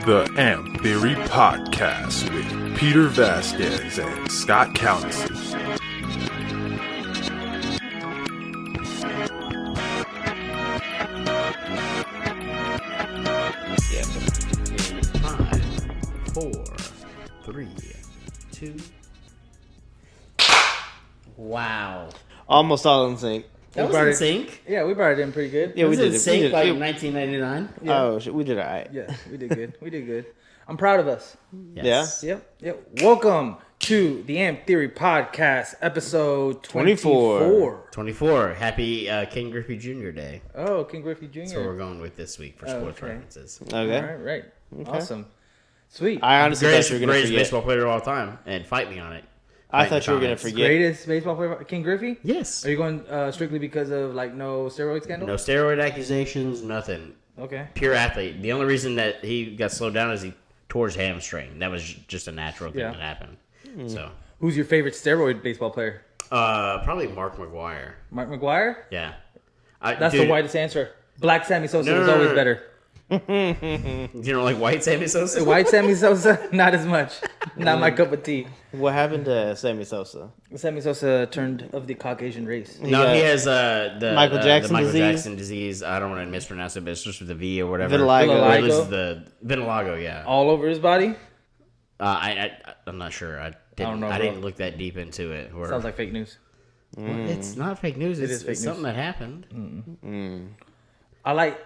The Amp Theory Podcast with Peter Vasquez and Scott Countsy. Five, 4, 3, 2. Wow. Almost all in sync. That was in sync. Yeah, we brought it in pretty good. Yeah, we Was did it it. sync We did, like it. 1999? Yeah. Oh, shit, we did all right. Yeah, we did good. We did good. I'm proud of us. Yes. Yep. Welcome to the Amp Theory Podcast, episode 24. 24. Happy King Griffey Jr. Day. Oh, King Griffey Jr. That's what we're going with this week for sports okay. references. Okay. All right. Awesome. Sweet. I honestly Greatest, thought you were going to greatest forget. baseball player of all time. And fight me on it. I Fight thought in you were the going to comments. forget. Greatest baseball player, King Griffey? Yes. Are you going strictly because of like no steroid scandal? No steroid accusations, nothing. Okay. Pure athlete. The only reason that he got slowed down is he tore his hamstring. That was just a natural thing Yeah. that happened. So, Who's your favorite steroid baseball player? probably Mark McGwire. Mark McGwire? Yeah. That's Dude, the whitest answer. Black Sammy Sosa No, was no, no, always no. better. You don't like white Sammy Sosa? White Sammy Sosa, not as much. Not my cup of tea. What happened to Sammy Sosa? Sammy Sosa turned of the Caucasian race. No, got he has the Michael Jackson the Michael disease? Jackson disease. I don't want to mispronounce it, but it's just with the V or whatever. Vitiligo. Or this Vitiligo? is the vitiligo. Yeah. All over his body? I'm not sure. I don't know, I bro. didn't look that deep into it. Or, Sounds like fake news. Well, it's not fake news. It's, is fake it's news. something that happened. I like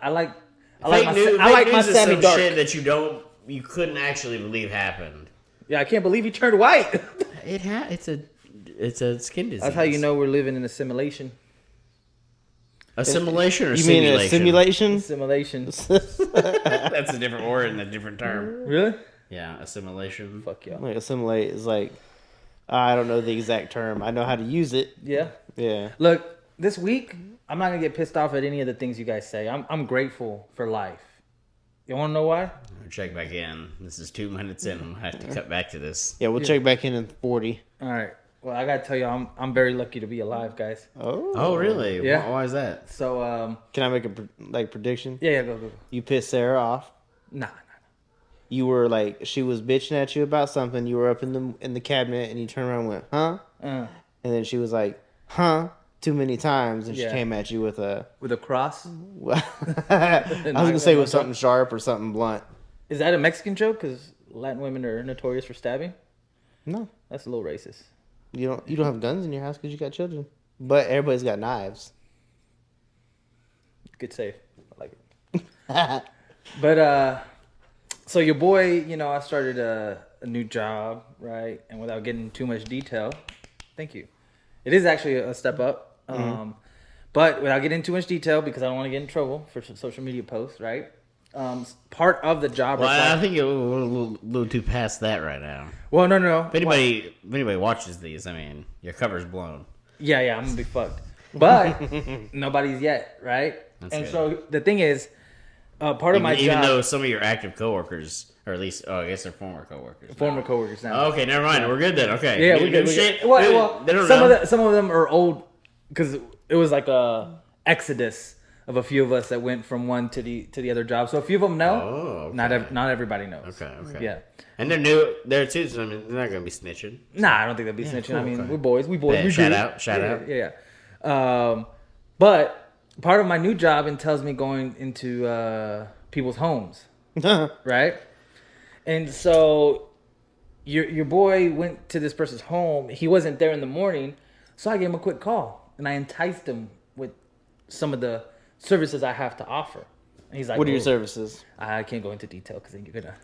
Fake my, news, I like fake my news is Sammy some Dark. shit that you couldn't actually believe happened. Yeah, I can't believe he turned white. It's a skin disease. That's how you know we're living in a simulation. Assimilation or You mean a simulation? simulation? Simulation. That's a different word and a different term. Really? Yeah, assimilation. Fuck y'all. Like assimilate is like, I don't know the exact term. I know how to use it. Yeah. Yeah. Look, this week, I'm not going to get pissed off at any of the things you guys say. I'm grateful for life. You want to know why? Check back in. This is 2 minutes in. I'm gonna have to cut back to this. Yeah, we'll check back in 40. All right. Well, I got to tell you, I'm very lucky to be alive, guys. Oh, really? Yeah. Why is that? So, Can I make a prediction? yeah, go. You pissed Sarah off. Nah. You were like, she was bitching at you about something. You were up in the cabinet and you turned around and went, huh? And then she was like, huh? Too many times, and she Yeah. came at you with a. With a cross? I was gonna say with something sharp or something blunt. Is that a Mexican joke? Because Latin women are notorious for stabbing. No, That's a little racist. you don't have guns in your house because you got children, but everybody's got knives. Good save. I like it. But so your boy, I started a new job, right? And without getting too much detail, thank you. It is actually a step up. But without getting too much detail, because I don't want to get in trouble for social media posts, right? Part of the job. Well, I requires- think we're a little too past that right now. Well, no. If anybody watches these, I mean, your cover's blown. Yeah, I'm gonna be fucked. But nobody's yet, right? That's and good. so the thing is, part of my Even job, though some of your active coworkers, or at least, I guess they're former coworkers. former coworkers now. Okay, never mind. We're good then. Okay. Yeah, New- we good. new We shit? good. Well, They don't some know. of them are old because it was like a exodus of a few of us that went from one to the other job. So a few of them know. Oh, okay. Not everybody knows. Okay. Yeah. And they're new there too, so I mean, they're not gonna be snitching. Nah, I don't think they'd be snitching. cool, I mean, okay. we're boys. We Yeah, we shout do. out. Yeah. But part of my new job entails me going into people's homes, right? And so your boy went to this person's home. He wasn't there in the morning, so I gave him a quick call and I enticed him with some of the services I have to offer. And he's like, What are your "Oh, services? I can't go into detail because then you're gonna."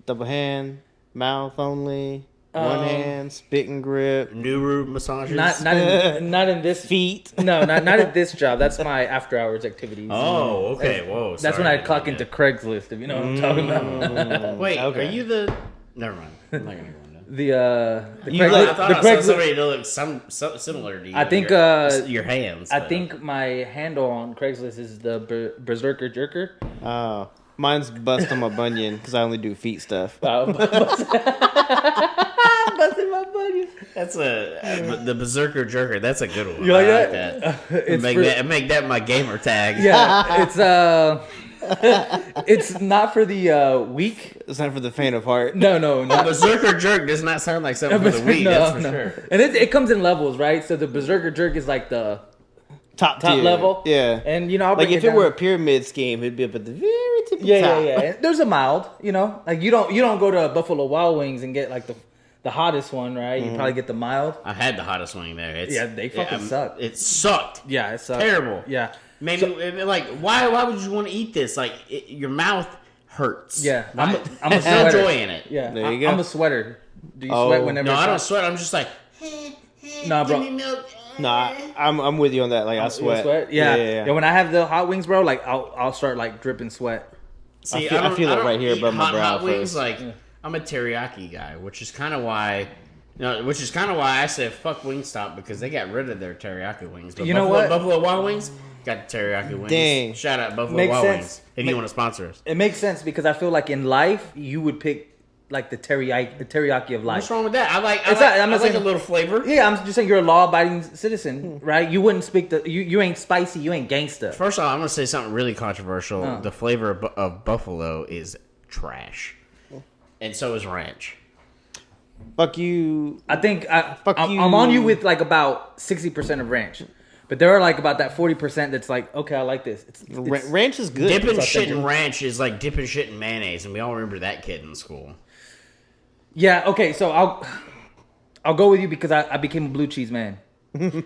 Double hand, mouth only, one hand, spit and grip, New massages. Not in this feet. No, not at this job. That's my after hours activities. Oh, okay. Whoa. That's when I clock into Craigslist, if you know what I'm talking about. Wait, Okay. are you the? Never mind. I'm not gonna go into. The You Craigslist, like- I thought the I saw Craigslist. somebody that looked similar to you. I think, your hands. I but- think my handle on Craigslist is the Berserker Jerker. Oh, mine's bust on my bunion because I only do feet stuff. Wow. Busting my bunion. That's the Berserker Jerker. That's a good one. You like I that? Make that my gamer tag. Yeah, it's It's not for the weak. It's not for the faint of heart. No, not Berserker jerk does not sound like something for the weak. That's for sure. And it comes in levels, right? So the Berserker jerk is like the Top tier. Level. Yeah. And I'll like break if it it were a down. pyramid scheme, it'd be up at the very tippy Yeah. top. And there's a mild, like you don't go to Buffalo Wild Wings and get like the hottest one, right? You probably get the mild. I had the hottest wing there. They fucking suck. It sucked. Yeah, it sucked. Terrible. Yeah. Maybe like why would you want to eat this? Like your mouth hurts. Yeah. I'm a no sweater. joy in it. Yeah. There you go. I'm a sweater. Do you Oh. sweat whenever? No, it's I don't hot? sweat. I'm just like, Nah, bro. give me milk. Nah, I'm with you on that. Like I You sweat. Yeah. When I have the hot wings, bro, like I'll start like dripping sweat. See, I feel it don't right here eat above my brow hot wings. first. Like I'm a teriyaki guy, which is kind of why. I said fuck Wingstop because they got rid of their teriyaki wings. But You know what? Buffalo Wild Wings got the teriyaki wings. Dang. Shout out Buffalo Makes Wild sense. Wings if you want to sponsor us. It makes sense because I feel like in life you would pick like the teriyaki of life. What's wrong with that? I like saying- a little flavor. Yeah, I'm just saying you're a law-abiding citizen, right? You wouldn't speak you ain't spicy, you ain't gangsta. First of all, I'm gonna say something really controversial. The flavor of buffalo is trash, and so is ranch. Fuck you. I think Fuck I'm you. on you with like about 60% of ranch, but there are like about that 40% that's like, okay, I like this. It's Ranch is good. Dipping It's shit authentic. in ranch is like dipping shit in mayonnaise, and we all remember that kid in school. yeah, okay, so I'll go with you because I became a blue cheese man.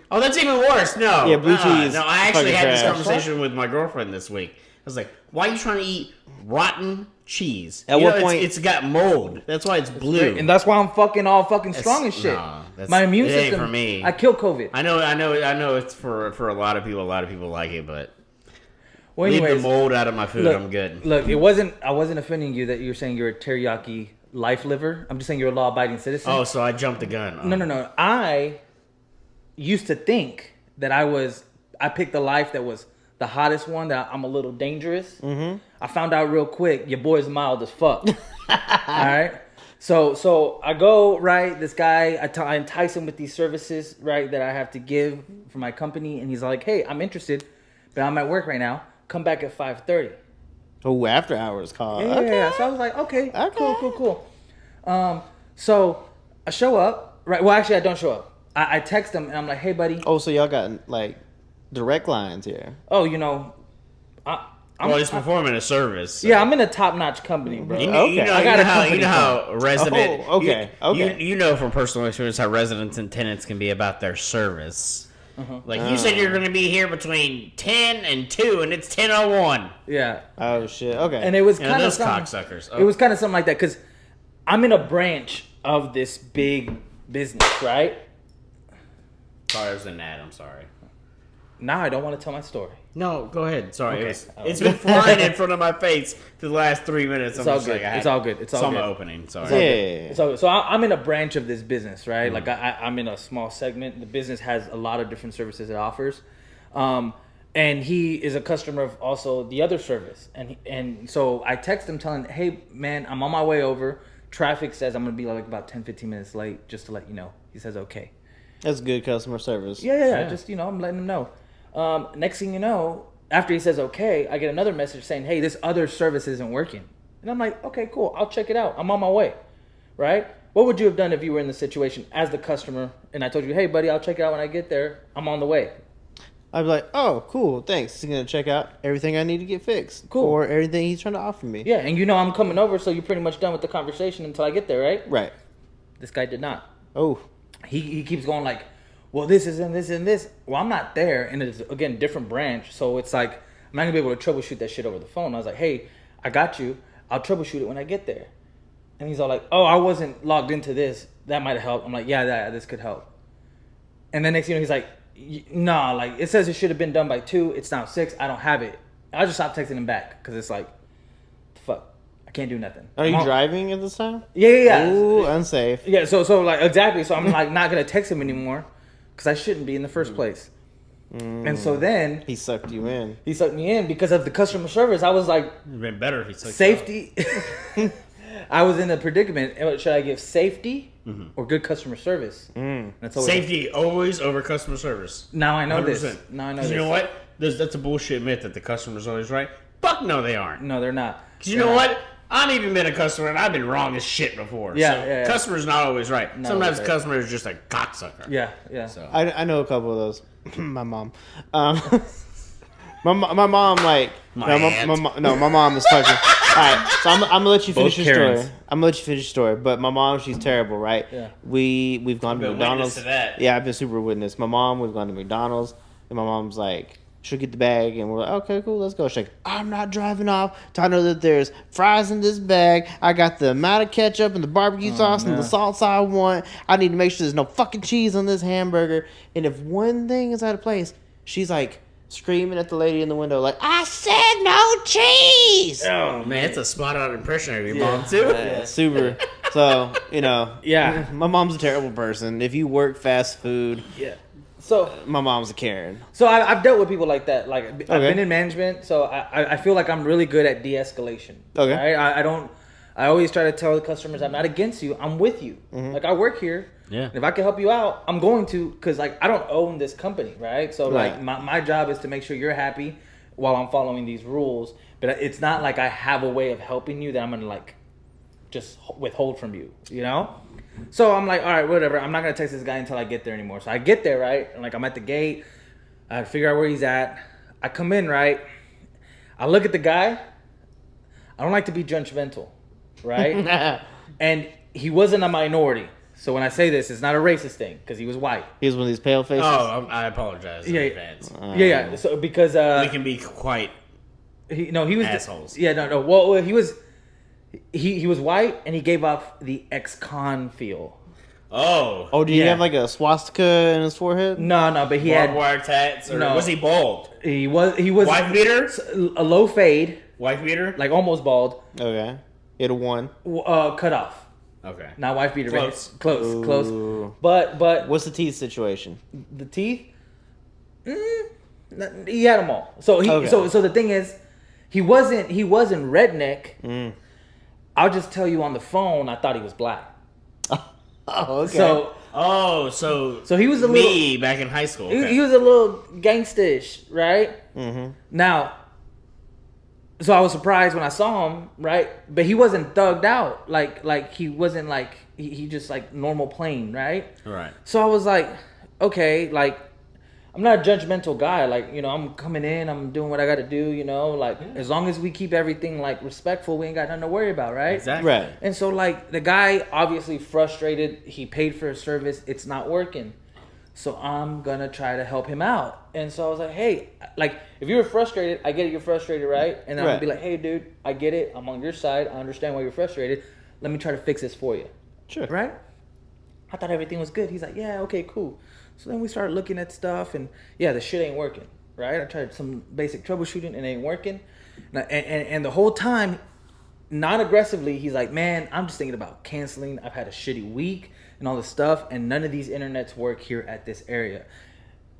Oh, that's even worse. No, Yeah, blue cheese No, I actually fucking had this trash. conversation with my girlfriend this week. I was like, "Why are you trying to eat rotten cheese? At what point- it's got mold. That's why it's blue." And that's why I'm fucking strong as shit. nah, that's- My immune it ain't system for me. I killed COVID. I know. It's for a lot of people. A lot of people like it, but Well, leave anyways, the mold out of my food. I'm good. Look, I wasn't offending you that you're saying you're a teriyaki life liver. I'm just saying you're a law-abiding citizen. Oh, so I jumped the gun. No. I used to think that I picked the life that was the hottest one, that I'm a little dangerous. Mm-hmm. I found out real quick, your boy's mild as fuck. All right? So I go, right, this guy, I entice him with these services, right, that I have to give for my company, and he's like, hey, I'm interested, but I'm at work right now. Come back at 5:30. Oh, after hours call. Yeah, Okay. So I was like, okay, Okay. cool. So I show up, right? Well, actually, I don't show up. I text him and I'm like, hey, buddy. Oh, so y'all got like direct lines here. Oh, He's performing a service. So. yeah, I'm in a top-notch company, bro. Okay. You I got a know company how resident. Oh, okay, okay. You know from personal experience how residents and tenants can be about their service. Like you said, you're going to be here between 10 and 2, and it's 10:01. Yeah. Oh shit. Okay. And it was You know, kind of those cocksuckers. It was kind of something like that because I'm in a branch of this big business, right? Sorry, I was an ad. I'm sorry. Now I don't want to tell my story. No, go ahead. Sorry, Okay. it's been flying in front of my face for the last 3 minutes. It's all good. It's all good. It's all Saw my good. opening. Sorry. yeah. So I'm in a branch of this business, right? Like I'm in a small segment. The business has a lot of different services it offers, and he is a customer of also the other service. And so I text him telling, hey man, I'm on my way over. Traffic says I'm gonna be like about 10-15 minutes late, just to let you know. He says okay. That's good customer service. Yeah. Just I'm letting him know. Next thing you know, after he says okay, I get another message saying, hey, this other service isn't working. And I'm like, okay, cool. I'll check it out. I'm on my way. Right? What would you have done if you were in the situation as the customer and I told you, hey, buddy, I'll check it out when I get there. I'm on the way. I'd be like, oh, cool, thanks. He's gonna check out everything I need to get fixed. Cool. Or everything he's trying to offer me. Yeah, and I'm coming over, so you're pretty much done with the conversation until I get there, right? Right. This guy did not. Oh. He keeps going like, well, this is and this and this. Well, I'm not there, and it's, again, different branch. So it's like, I'm not going to be able to troubleshoot that shit over the phone. I was like, hey, I got you. I'll troubleshoot it when I get there. And he's all like, oh, I wasn't logged into this. That might help. I'm like, yeah, this could help. And then next thing you know, he's like, nah, like, it says it should have been done by 2. It's now 6. I don't have it. I just stopped texting him back because it's like, fuck, I can't do nothing. Are you driving at this time? Yeah. Ooh, unsafe. Yeah, so like, exactly. So I'm like not going to text him anymore because I shouldn't be in the first place. And so then He sucked you in. he sucked me in because of the customer service. I was like, It'd been better if he took safety. I was in a predicament. Should I give safety or good customer service? That's always Safety always over customer service. Now I know 100%. this. Now I know 'Cause this. you know what? That's a bullshit myth that the customer's always right. Fuck no, they aren't. No, they're not. Because you know what? I've even been a customer and I've been wrong as shit before. Yeah. Customer's not always right. No, Sometimes right. customer is just a cocksucker. Yeah. So I know a couple of those. My mom. My mom, like... My no, aunt. my mom is fucking... Alright, so I'm gonna let you finish Both your Karens. story. I'm gonna let you finish your story. But my mom, she's terrible, right? Yeah. We've gone to been McDonald's. witness to that. Yeah, I've been super witness. My mom, we've gone to McDonald's, and my mom's like, she'll get the bag, and we're like, okay, cool, let's go. She's like, I'm not driving off till I know that there's fries in this bag. I got the amount of ketchup and the barbecue sauce and the salts I want. I need to make sure there's no fucking cheese on this hamburger. And if one thing is out of place, she's like screaming at the lady in the window, like, I said no cheese. oh man, it's a spot on impression of your mom too. Yeah, super. So, Yeah. my mom's a terrible person. If you work fast food, Yeah. So my mom's a Karen. I've dealt with people like that. Like I've been in management, so I feel like I'm really good at de-escalation. Okay. Right? I always try to tell the customers I'm not against you. I'm with you. Like I work here. Yeah. And if I can help you out, I'm going to, because like I don't own this company, right? So Right. like my job is to make sure you're happy while I'm following these rules. But it's not like I have a way of helping you that I'm gonna like just withhold from you, you know? So I'm like, all right, whatever. I'm not gonna text this guy until I get there anymore. So I get there, right? And like I'm at the gate. I figure out where he's at. I come in, right? I look at the guy. I don't like to be judgmental, right? And he wasn't a minority. So when I say this, it's not a racist thing because he was white. He's one of these pale faces. Oh, I apologize in Yeah. advance. Yeah. So because We can be quite he was assholes. No. Well, he was white and he gave off the ex-con feel. Oh, do you Yeah. have like a swastika in his forehead? No, but he barbed had wire tats, or No. was he bald? he was Wife beater? a low fade, Wife beater? like almost bald, Okay. He had a one. cut off. Okay. Not wife beater. Close. Close. Ooh. But What's the teeth situation? the teeth, he had them all. So Okay. so the thing is, he wasn't redneck. I'll just tell you on the phone, I thought he was black. Oh, okay. So he was a me back in high school. Okay. he was a little gangstish, right? Mm-hmm. Now, so I was surprised when I saw him, right? But he wasn't thugged out, like he wasn't like he just like normal plain, right? Right. So I was like, okay, like I'm not a judgmental guy. Like, I'm coming in, I'm doing what I got to do, like as long as we keep everything like respectful, we ain't got nothing to worry about, right? Exactly. Right. And so like the guy obviously frustrated, he paid for a service, it's not working. So I'm going to try to help him out. And so I was like, hey, like if you're frustrated, I get it, you're frustrated, right? And then I'm going to be like, hey dude, I get it. I'm on your side. I understand why you're frustrated. Let me try to fix this for you. Sure. Right? I thought everything was good. He's like, yeah, okay, cool. So then we started looking at stuff, and yeah, the shit ain't working, right? I tried some basic troubleshooting, and it ain't working. And the whole time, non-aggressively, he's like, man, I'm just thinking about canceling. I've had a shitty week and all this stuff, and none of these internets work here at this area.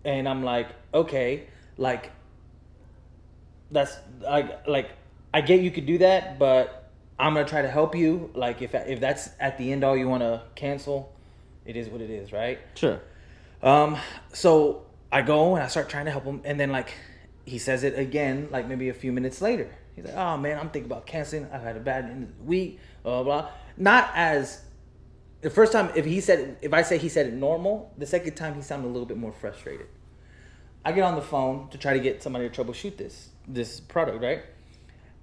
And I'm like, okay, like, that's, I get you could do that, but I'm going to try to help you. Like, if that's at the end all you want to cancel, it is what it is, right? Sure. So I go and I start trying to help him, and then like he says it again, like maybe a few minutes later. He's like, "Oh man, I'm thinking about canceling. I've had a bad end of the week." Blah blah. Blah. Not as the first time. If I say he said it normal, the second time he sounded a little bit more frustrated. I get on the phone to try to get somebody to troubleshoot this product, right?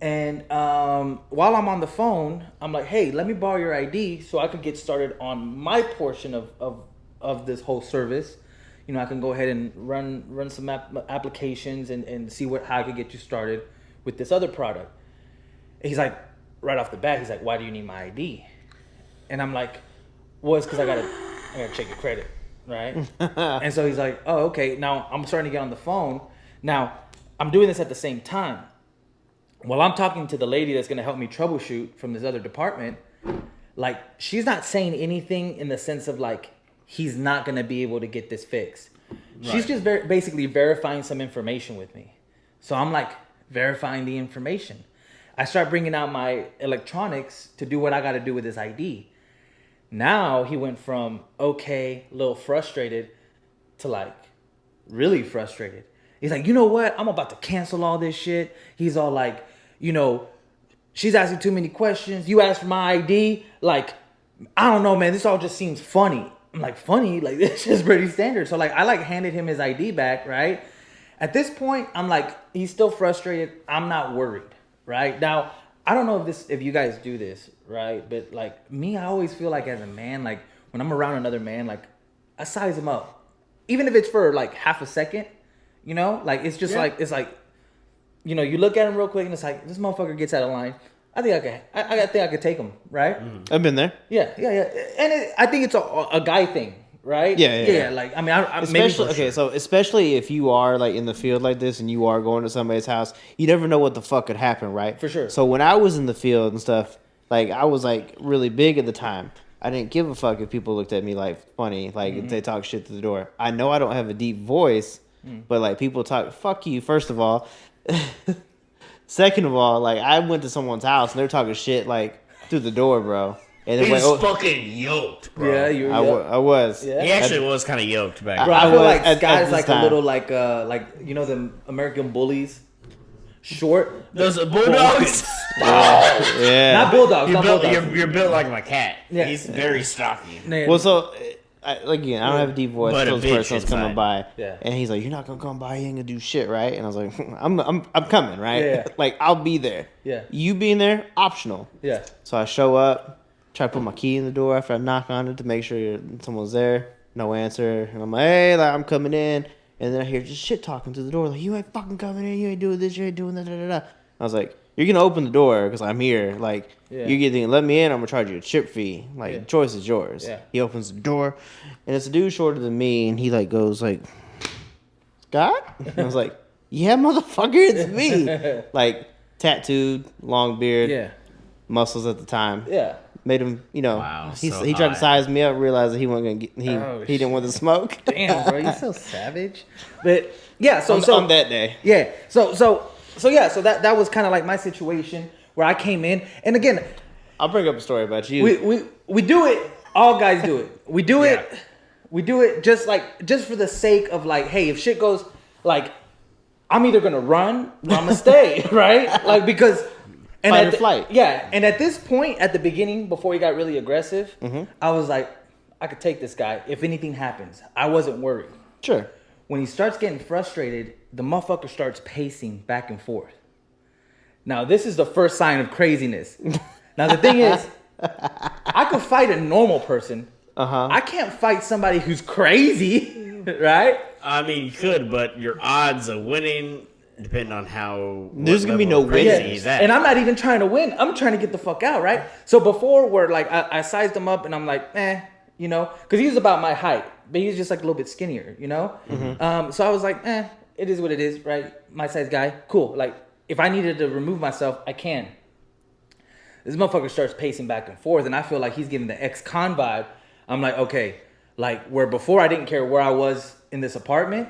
And while I'm on the phone, I'm like, "Hey, let me borrow your ID so I could get started on my portion of this whole service. I can go ahead and run some applications and see how I could get you started with this other product." And he's like, right off the bat, he's like, "Why do you need my ID?" And I'm like, "Well, it's because I gotta check your credit, right?" And so he's like, "Oh, okay." Now I'm starting to get on the phone. Now I'm doing this at the same time. While I'm talking to the lady that's gonna help me troubleshoot from this other department, like she's not saying anything in the sense of like, he's not going to be able to get this fixed. Right. She's just basically verifying some information with me. So I'm like verifying the information. I start bringing out my electronics to do what I got to do with his ID. Now he went from, okay, a little frustrated to like really frustrated. He's like, you know what? I'm about to cancel all this shit. He's all like, you know, she's asking too many questions. You asked for my ID. Like, I don't know, man. This all just seems funny. I'm like, funny? Like, this is pretty standard. So, like, I, like, handed him his ID back, right? At this point, I'm like, he's still frustrated. I'm not worried, right? Now, I don't know if you guys do this, right? But, like, me, I always feel like as a man, like, when I'm around another man, like, I size him up. Even if it's for, like, half a second, you know? Like, it's just like, it's like, you know, you look at him real quick and it's like, this motherfucker gets out of line. I think I could take him, right? I've been there. Yeah. And I think it's a guy thing, right? Yeah. Like, I mean, I Especially, maybe so especially if you are like in the field like this and you are going to somebody's house, you never know what the fuck could happen, right? For sure. So when I was in the field and stuff, like I was like really big at the time. I didn't give a fuck if people looked at me like funny, like if they talk shit through the door. I know I don't have a deep voice, but like people talk, fuck you, first of all. Second of all, like I went to someone's house and they're talking shit like through the door, bro. And then He's fucking yoked, bro. Yeah, you. I was. Yeah. He actually was kind of yoked back Bro, then. I feel was like at Sky's this like time. a little like you know the American bullies, short. Those bulldogs. Yeah. Not bulldogs. Not bulldogs. You're built like my cat. Yeah. He's very stocky. Man. Well, so again, I don't have a deep voice. But a So this bitch person's coming inside. by, Yeah. and he's like, "You're not gonna come by. You ain't gonna do shit, right?" And I was like, "I'm coming, right? Yeah. Like I'll be there. Yeah. You being there, optional." Yeah. So I show up, try to put my key in the door after I knock on it to make sure someone's there. No answer, and I'm like, "Hey, like I'm coming in," and then I hear just shit talking to the door, like, "You ain't fucking coming in. You ain't doing this. You ain't doing that." Da, da, da. I was like, "You're gonna open the door because I'm here. Like, Yeah. you getting let me in. I'm gonna charge you a chip fee. Like, Yeah. choice is yours." Yeah. He opens the door, and it's a dude shorter than me, and he like goes like, "Scott?" And I was like, "Yeah, motherfucker, it's me." Like tattooed, long beard, Yeah. muscles at the time. Yeah. Made him, you know, Wow, he so tried to hot. size me up, realized that he wasn't gonna get, Oh, he didn't want the smoke. Damn, bro, you so savage. But yeah, so on that day. Yeah. So that was kind of like my situation where I came in, and again, I'll bring up a story about you. we do it. All guys do it. We do it just for the sake of like, hey, if shit goes like, I'm either gonna run or I'm gonna stay, right? Like because. And Fight at or flight. Yeah, and at this point, at the beginning, before he got really aggressive, I was like, I could take this guy if anything happens. I wasn't worried. Sure. When he starts getting frustrated, the motherfucker starts pacing back and forth. Now, this is the first sign of craziness. Now, the thing is, I could fight a normal person. I can't fight somebody who's crazy, right? I mean, you could, but your odds of winning depend on how. There's gonna be level no of crazy winners. he's at. And I'm not even trying to win. I'm trying to get the fuck out, right? So before, where like I sized him up and I'm like, you know, because he was about my height, but he was just like a little bit skinnier, you know. So I was like, it is what it is, right? My size guy, cool. Like if I needed to remove myself, I can. This motherfucker starts pacing back and forth, and I feel like he's giving the ex-con vibe. I'm like, okay, like where before I didn't care where I was in this apartment.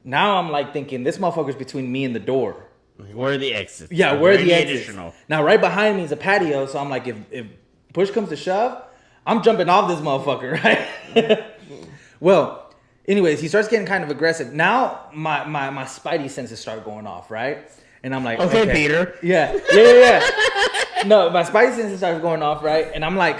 Now I'm like thinking this motherfucker's between me and the door. Where are the exits? Yeah, where are the any exits? additional? Now right behind me is a patio, so I'm like, if push comes to shove, I'm jumping off this motherfucker, right? Well, anyways, he starts getting kind of aggressive. Now my spidey senses start going off, right? And I'm like, Okay, Peter. Yeah. No, my spidey senses starts going off, right? And I'm like,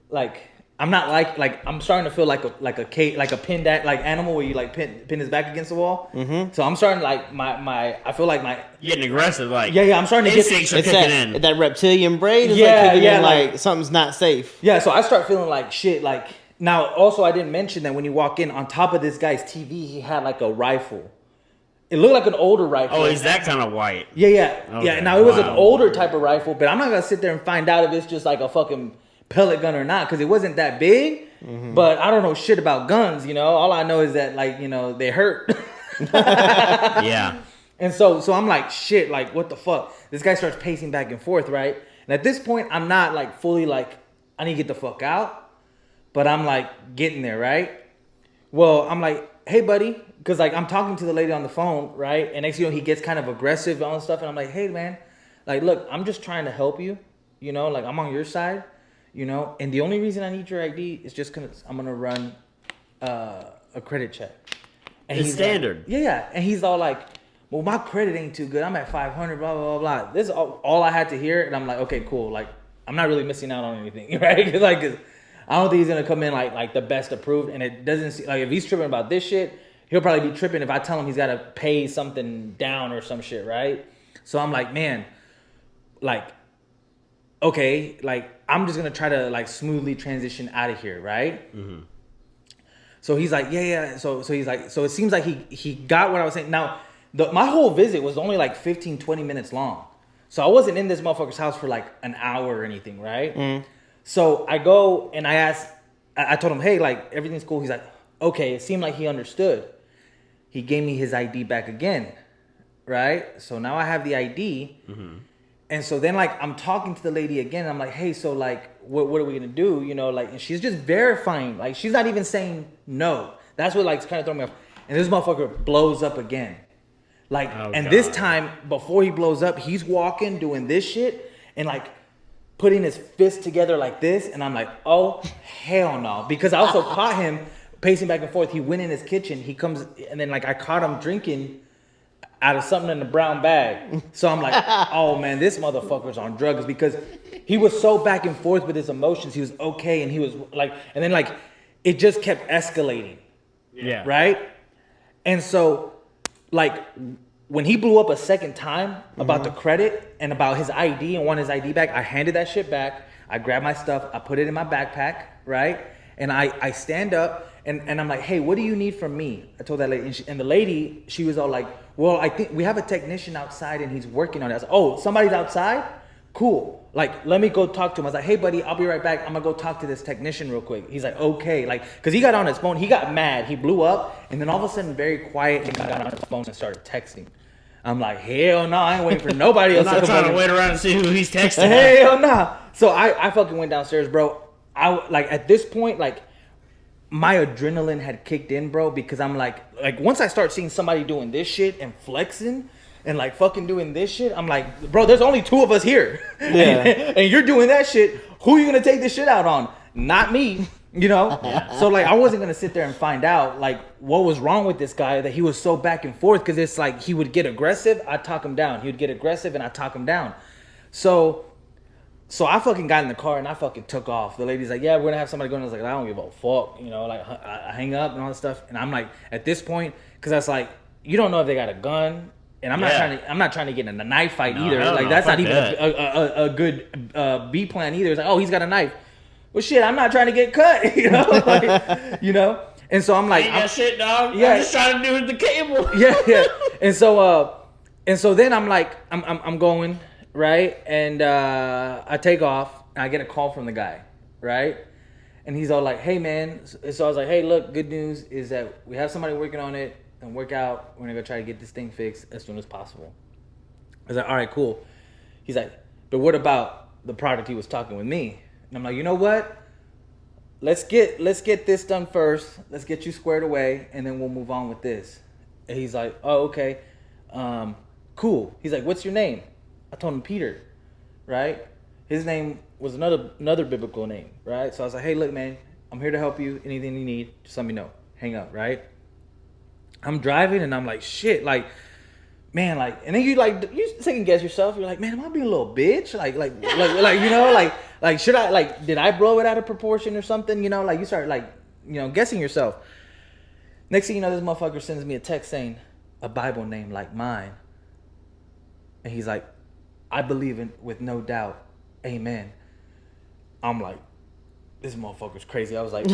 like I'm not like I'm starting to feel like a pinned animal where you like pin his back against the wall. So I'm starting like I feel like my Getting aggressive, like I'm starting to get instincts are It's kicking in. that reptilian brain is Yeah, like kicking yeah, in, like- like something's not safe. Yeah, so I start feeling like shit. Like now, also I didn't mention that when you walk in, on top of this guy's TV, he had like a rifle. It looked like an older rifle. Oh, is that kind of white? Yeah. Okay, Now it was an wow. older type of rifle, but I'm not gonna sit there and find out if it's just like a fucking pellet gun or not, because it wasn't that big. But I don't know shit about guns. You know, all I know is that like they hurt. Yeah. And so I'm like, shit, like, what the fuck? This guy starts pacing back and forth, right? And at this point, I'm not like fully like, I need to get the fuck out. But I'm like getting there, right? Well, I'm like, hey, buddy. Because like I'm talking to the lady on the phone, right? And next thing you know, he gets kind of aggressive and stuff. And I'm like, hey, man, like, look, I'm just trying to help you. You know, like I'm on your side, you know. And the only reason I need your ID is just because I'm going to run a credit check. And It's he's standard. Like, yeah. And he's all like, well, my credit ain't too good. I'm at 500, blah, blah, blah, blah. This is all I had to hear. And I'm like, okay, cool. Like, I'm not really missing out on anything, right? Cause I don't think he's going to come in like the best approved. And it doesn't seem like if he's tripping about this shit, he'll probably be tripping if I tell him he's got to pay something down or some shit, right? So I'm like, man, like, okay, like, I'm just going to try to like smoothly transition out of here, right? Mm-hmm. So he's like, yeah. So he's like, so it seems like he got what I was saying. Now, my whole visit was only like 15, 20 minutes long. So I wasn't in this motherfucker's house for like an hour or anything, right? Mm. So I go and I told him, hey, like, everything's cool. He's like, okay. It seemed like he understood. He gave me his ID back again, right? So now I have the ID. Mm-hmm. And so then, like, I'm talking to the lady again. And I'm like, hey, so, like, what are we going to do? You know, like, and she's just verifying. Like, she's not even saying no. That's what, like, kind of throwing me off. And this motherfucker blows up again. Like, and God. This time, before he blows up, he's walking, doing this shit, and, like, putting his fist together like this. And I'm like, oh, hell no. Because I also caught him pacing back and forth. He went in his kitchen. He comes, and then, like, I caught him drinking out of something in the brown bag. So I'm like, oh man, this motherfucker's on drugs, because he was so back and forth with his emotions. He was okay, and he was like, and then like it just kept escalating. Yeah. Right? And so like when he blew up a second time about the credit and about his ID and wanted his ID back, I handed that shit back. I grabbed my stuff, I put it in my backpack, right? And I stand up and I'm like, hey, what do you need from me? I told that lady, and the lady, she was all like, well, I think we have a technician outside and he's working on it. I was like, oh, somebody's outside? Cool. Like, let me go talk to him. I was like, hey, buddy, I'll be right back. I'm going to go talk to this technician real quick. He's like, okay. Like, because he got on his phone. He got mad. He blew up. And then all of a sudden, very quiet, and got on his phone and started texting. I'm like, hell no, I ain't waiting for nobody else. I'm not trying to wait around and see who he's texting. Hell no. So I fucking went downstairs, bro. Like, at this point, like, my adrenaline had kicked in, bro, because I'm like once I start seeing somebody doing this shit and flexing and like fucking doing this shit, I'm like, bro, there's only two of us here. Yeah. and you're doing that shit. Who are you gonna take this shit out on? Not me, you know? Yeah. So like I wasn't gonna sit there and find out like what was wrong with this guy, that he was so back and forth, because it's like he would get aggressive, I'd talk him down. He would get aggressive and I'd talk him down. So I fucking got in the car and I fucking took off. The lady's like, yeah, we're gonna have somebody going. I was like, I don't give a fuck, you know, like I hang up and all that stuff. And I'm like, at this point, because that's like, you don't know if they got a gun, and I'm not trying to get in a knife fight either. Like that's not even a good B plan either. It's like, oh, he's got a knife. Well, shit, I'm not trying to get cut, you know, like, you know. And so I'm like, ain't that shit, dog. Yeah, I'm just trying to do the cable. Yeah. And so then I'm like, I'm going. Right, and I take off, and I get a call from the guy, right, and he's all like, "Hey, man," so I was like, "Hey, look, good news is that we have somebody working on it and work out. We're gonna go try to get this thing fixed as soon as possible." I was like, "All right, cool." He's like, "But what about the product he was talking with me?" And I'm like, "You know what? Let's get this done first. Let's get you squared away, and then we'll move on with this." And he's like, "Oh, okay, cool." He's like, "What's your name?" I told him Peter, right? His name was another biblical name, right? So I was like, hey, look, man, I'm here to help you. Anything you need, just let me know. Hang up, right? I'm driving and I'm like, shit, like, man, like, and then you second guess yourself. You're like, man, am I being a little bitch? Like, you know, like, should I, like, did I blow it out of proportion or something? You know, like, you start, like, you know, guessing yourself. Next thing you know, this motherfucker sends me a text saying, a Bible name like mine. And he's like, I believe in with no doubt. Amen. I'm like, this motherfucker's crazy. I was like,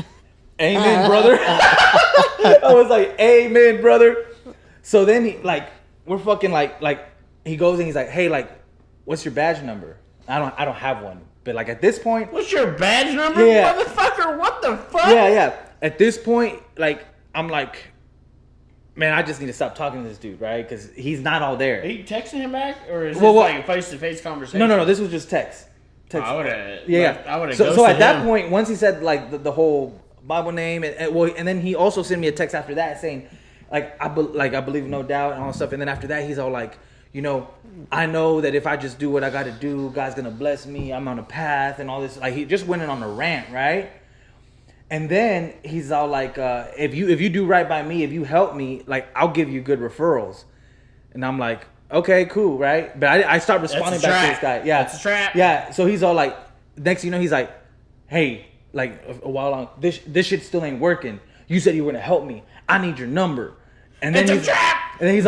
amen, brother. I was like, amen, brother. So then he, like, we're fucking like he goes and he's like, hey, like, what's your badge number? I don't have one. But like at this point, what's your badge number, motherfucker? What the fuck? Yeah. At this point, like, I'm like, man, I just need to stop talking to this dude, right? Because he's not all there. Are you texting him back, or is this like a face-to-face conversation? No. This was just text. I would have. Yeah. I would have. So at that point, once he said like the whole Bible name, and then he also sent me a text after that saying, like I believe no doubt and all that stuff. And then after that, he's all like, you know, I know that if I just do what I got to do, God's gonna bless me. I'm on a path and all this. Like he just went in on a rant, right? And then he's all like, if you do right by me, if you help me, like I'll give you good referrals. And I'm like, okay, cool, right? But I start responding back to this guy. Yeah, that's a trap. Yeah. So he's all like, next thing you know, he's like, hey, like a while on this shit still ain't working. You said you were gonna help me. I need your number. And then It's a trap. And then he's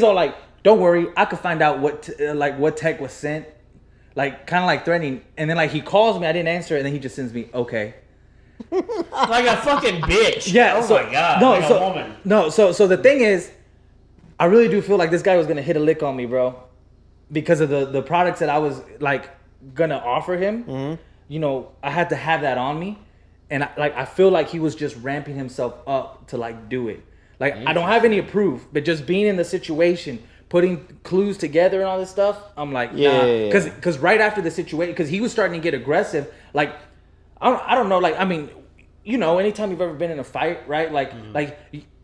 all like, don't worry, I could find out what tech was sent. Like kind of like threatening. And then like he calls me, I didn't answer, and then he just sends me, okay. Like a fucking bitch. Yeah. Oh my god. No. Like a woman. No. So the thing is, I really do feel like this guy was gonna hit a lick on me, bro, because of the products that I was like gonna offer him. Mm-hmm. You know, I had to have that on me, and I feel like he was just ramping himself up to like do it. Like I don't have any proof, but just being in the situation, putting clues together and all this stuff, I'm like, nah. Because right after the situation, because he was starting to get aggressive. Like I don't know. Like I mean, you know, anytime you've ever been in a fight, right? Like like.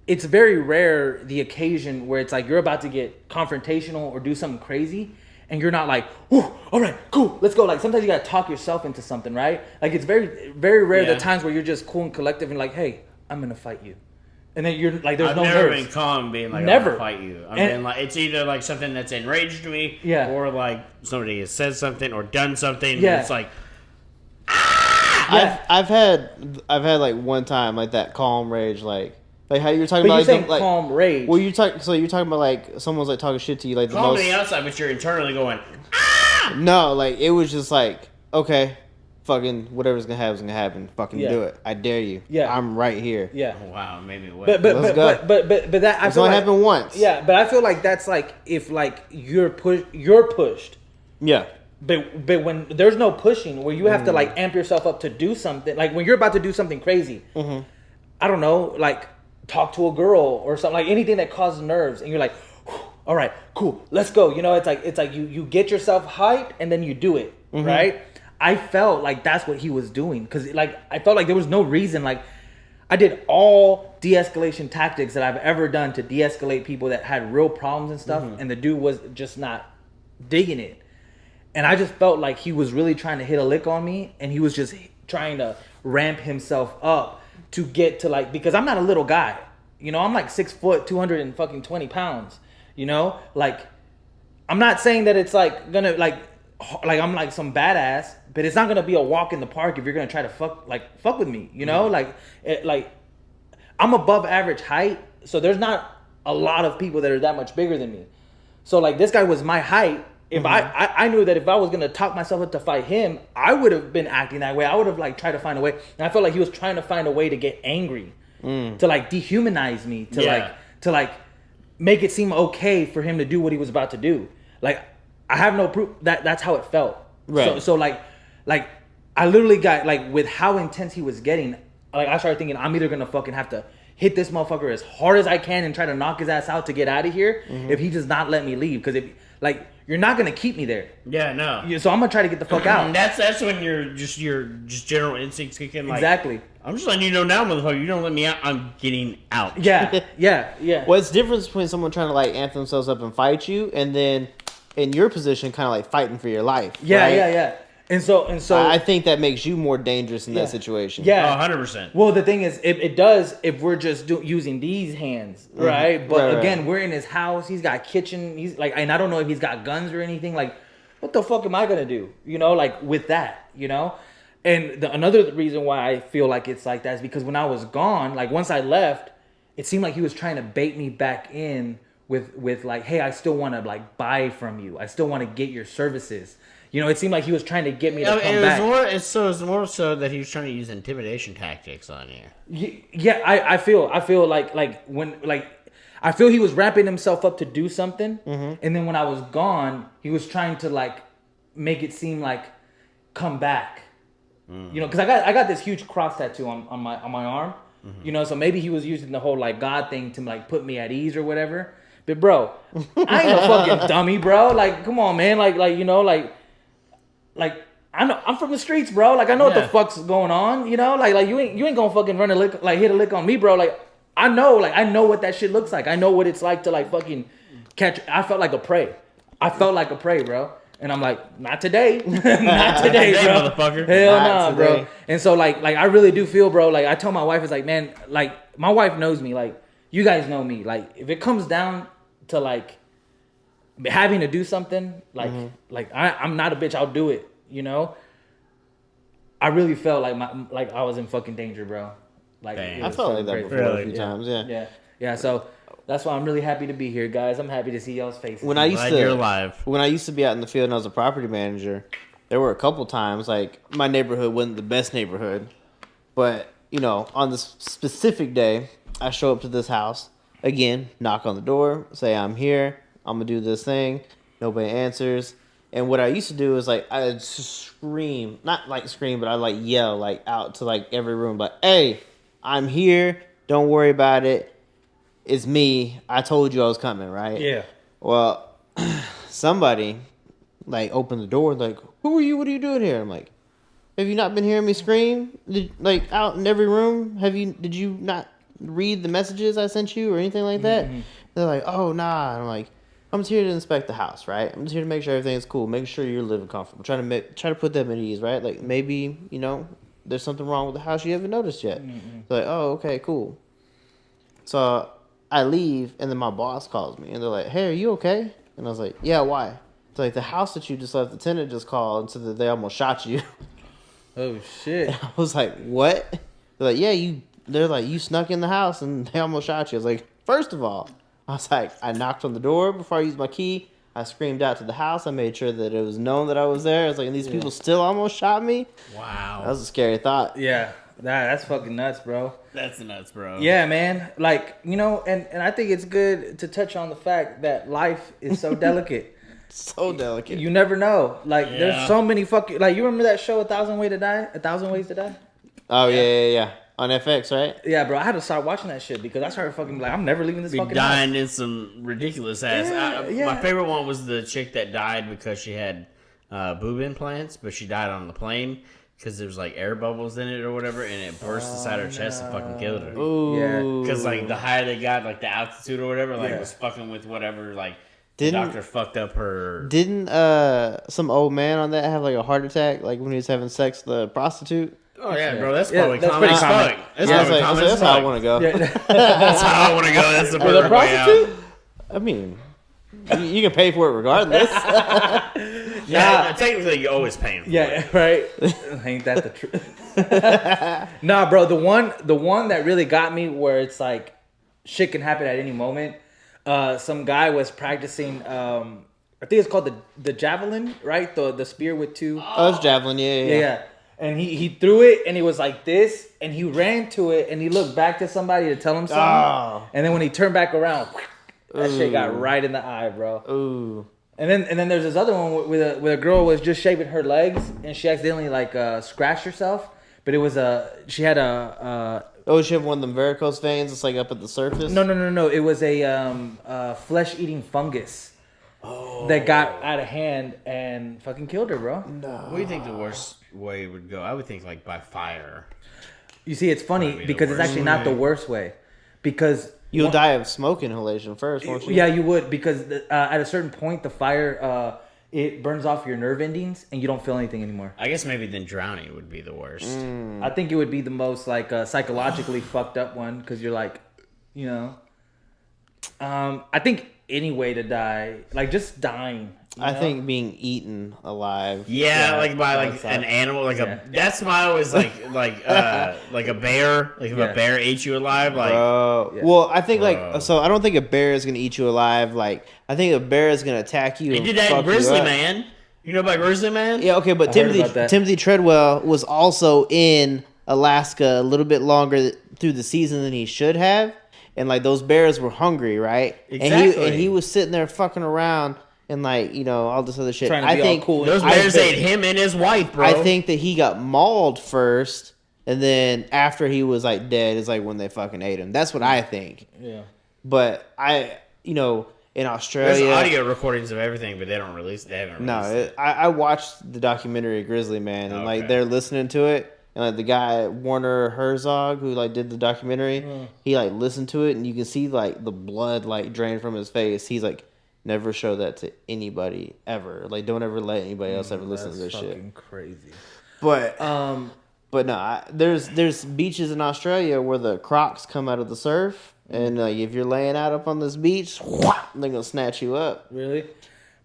It's very rare the occasion where it's like you're about to get confrontational or do something crazy and you're not like, "Ooh, all right, cool, let's go." Like sometimes you gotta talk yourself into something, right? Like it's very, very rare the times where you're just cool and collective and like, "Hey, I'm gonna fight you," and then you're like, "There's no nerves." I've never been calm being like, never "I'm gonna fight you." I've been like, it's either like something that's enraged me, or like somebody has said something or done something. Yeah, and it's like, I've had like one time like that calm rage like how you were talking but about you're saying calm rage. Well, you're talking about like someone's like talking shit to you like the calm most on the outside, but you're internally going. No, like it was just like, okay, fucking whatever's gonna happen is gonna happen. Fucking do it. I dare you. Yeah, I'm right here. Yeah. Oh, wow, maybe what? But that I feel only like, happened once. Yeah, but I feel like that's like if like you're pushed. Yeah. But when there's no pushing, where you have to like amp yourself up to do something, like when you're about to do something crazy, I don't know, like talk to a girl or something, like anything that causes nerves, and you're like, all right, cool, let's go. You know, it's like you get yourself hyped and then you do it, right? I felt like that's what he was doing because like I felt like there was no reason. Like I did all de-escalation tactics that I've ever done to de-escalate people that had real problems and stuff, and the dude was just not digging it. And I just felt like he was really trying to hit a lick on me, and he was just trying to ramp himself up to get to like, because I'm not a little guy, you know, I'm like 6 foot, 220 pounds, you know, like I'm not saying that it's like gonna like I'm like some badass, but it's not gonna be a walk in the park if you're gonna try to fuck with me, you know, like I'm above average height, so there's not a lot of people that are that much bigger than me. So like this guy was my height. If I knew that if I was gonna talk myself up to fight him, I would have been acting that way. I would have like tried to find a way, and I felt like he was trying to find a way to get angry, to like dehumanize me, to like make it seem okay for him to do what he was about to do. Like I have no proof that that's how it felt. Right. So like I literally got like with how intense he was getting, like I started thinking I'm either gonna fucking have to hit this motherfucker as hard as I can and try to knock his ass out to get out of here if he does not let me leave, because if like you're not gonna keep me there. Yeah, no. So I'm gonna try to get the fuck out. That's when your general instincts kick in. Like, exactly. I'm just letting you know now, motherfucker. You don't let me out, I'm getting out. Yeah. Well, it's difference between someone trying to like amp themselves up and fight you, and then in your position, kind of like fighting for your life. Yeah. And so I think that makes you more dangerous in that situation. Yeah, 100%. Well, the thing is, it does if we're just using these hands, right? But again, we're in his house. He's got kitchen. He's like, and I don't know if he's got guns or anything. Like, what the fuck am I gonna do? You know, like with that, you know. And another reason why I feel like it's like that is because when I was gone, like once I left, it seemed like he was trying to bait me back in with like, hey, I still want to like buy from you. I still want to get your services. You know, it seemed like he was trying to get me to come back. It's more so that he was trying to use intimidation tactics on you. Yeah, I feel like when like I feel he was ramping himself up to do something, and then when I was gone, he was trying to like make it seem like come back. You know, because I got this huge cross tattoo on my arm. You know, so maybe he was using the whole like God thing to like put me at ease or whatever. But bro, I ain't a fucking dummy, bro. Like, come on, man. Like you know, like I know I'm from the streets, bro. Like I know what the fuck's going on, you know. Like you ain't gonna fucking run a lick, like hit a lick on me, bro. Like I know what that shit looks like. I know what it's like to like fucking catch. I felt like a prey. Bro. And I'm like, not today. Not today, bro. Motherfucker. Hell Not no, bro. today. And so, like I really do feel, bro, like, I told my wife, it's like, man, like, my wife knows me. Like, you guys know me. Like, if it comes down to, like, having to do something, like, I'm not a bitch. I'll do it, you know? I really felt like I was in fucking danger, bro. Like, Damn. it I was felt like fucking that crazy. before a few times. Yeah. So that's why I'm really happy to be here, guys. I'm happy to see y'all's faces. When I used Glad to you're alive. when I used to be out in the field and I was a property manager, there were a couple times like my neighborhood wasn't the best neighborhood, but you know, on this specific day, I show up to this house again, knock on the door, say I'm here, I'm gonna do this thing. Nobody answers. And what I used to do is like I'd scream, not like scream, but I like yell like out to like every room, like, "Hey, I'm here. Don't worry about it. It's me. I told you I was coming, right?" Yeah. Well, somebody like opened the door, like, "Who are you? What are you doing here?" I'm like, "Have you not been hearing me scream? Like out in every room? Did you not read the messages I sent you or anything like that?" They're like, "Oh nah." And I'm like, "I'm just here to inspect the house, right? I'm just here to make sure everything's cool, make sure you're living comfortable, try to put them at ease, right? Like maybe there's something wrong with the house you haven't noticed yet." They're like, "Oh, okay, cool." So I leave, and then my boss calls me, and they're like, "Hey, are you okay?" And I was like, "Yeah, why?" It's like, "The house that you just left, the tenant just called and said that they almost shot you." Oh, shit. I was like, "What?" They're like, "Yeah, they're like, you snuck in the house and they almost shot you." I was like, "First of all," I was like, I knocked on the door before I used my key. I screamed out to the house. I made sure that it was known that I was there. I was like, and these people still almost shot me? Wow. That was a scary thought. Yeah. That's fucking nuts, bro. That's nuts, bro. Yeah, man. Like, and I think it's good to touch on the fact that life is so delicate. So delicate. You never know. Like, Yeah. there's so many fucking... Like, you remember that show, 1,000 Ways to Die? 1,000 Ways to Die? Oh, yeah. On FX, right? Yeah, bro. I had to start watching that shit because I started fucking... Like, I'm never leaving this Be fucking dying house. in some ridiculous ass. Yeah. My favorite one was the chick that died because she had boob implants, but she died on the plane because there was like air bubbles in it or whatever, and it burst inside her chest and fucking killed her. Ooh. Yeah. Because like the higher they got, like the altitude or whatever, like was fucking with whatever. Like the doctor fucked up her. Didn't some old man on that have like a heart attack, like when he was having sex with the prostitute? Oh yeah, bro, that's Yeah, probably that's common pretty as common. fuck. That's I was probably like, common that's as how I fuck. want to go. That's how I want to go. That's the With a perfect way out. prostitute? I mean, you can pay for it regardless. Yeah, technically you're always paying for it. Yeah, right. Ain't that the truth? Nah, bro. The one that really got me, where it's like shit can happen at any moment. Some guy was practicing. I think it's called the javelin, right? The spear with two. Oh, it's javelin, yeah. And he threw it, and he was like this, and he ran to it, and he looked back to somebody to tell him something. Oh. And then when he turned back around, that shit got right in the eye, bro. Ooh. And then there's this other one with a girl was just shaving her legs, and she accidentally like scratched herself. But it was she had a Oh, she have one of them varicose veins. It's like up at the surface. no. It was a flesh eating fungus that got out of hand and fucking killed her, bro. What do you think the worst way would go? I would think like by fire. You see, it's funny Probably the because it's worst actually not the way. worst way, because You'll die of smoke inhalation first, won't you? yeah, you would, because at a certain point the fire it burns off your nerve endings and you don't feel anything anymore. I guess maybe then drowning would be the worst. I think it would be the most like psychologically fucked up one, because you're like, I think any way to die, like just dying. I think being eaten alive. Yeah, Yeah, like by like that's an like- animal, like yeah. that's why I was like a bear. Like if Yeah. a bear ate you alive, like Bro. Yeah. Well, I think Bro. so I don't think a bear is gonna eat you alive. Like I think a bear is gonna attack you. they and did that in fuck you Grizzly up. Man. You know about Grizzly Man? Yeah, okay, but I heard about that. Timothy Treadwell was also in Alaska a little bit longer through the season than he should have, and like those bears were hungry, right? Exactly. And he was sitting there fucking around and like all this other shit. Trying to I be all think cool. Those I bears think- ate him and his wife, bro. I think that he got mauled first, and then after he was like dead is like when they fucking ate him. That's what I think. Yeah. But in there's Australia, audio recordings of everything, but they haven't released no, it. I watched the documentary Grizzly Man, and like Okay. they're listening to it, and like the guy Warner Herzog who like did the documentary, he like listened to it, and you can see like the blood like drain from his face. He's like Never show that to anybody ever. Like, don't ever let anybody else ever listen to this shit. Fucking crazy. But no, there's beaches in Australia where the crocs come out of the surf, and like if you're laying out up on this beach, they're gonna snatch you up. Really?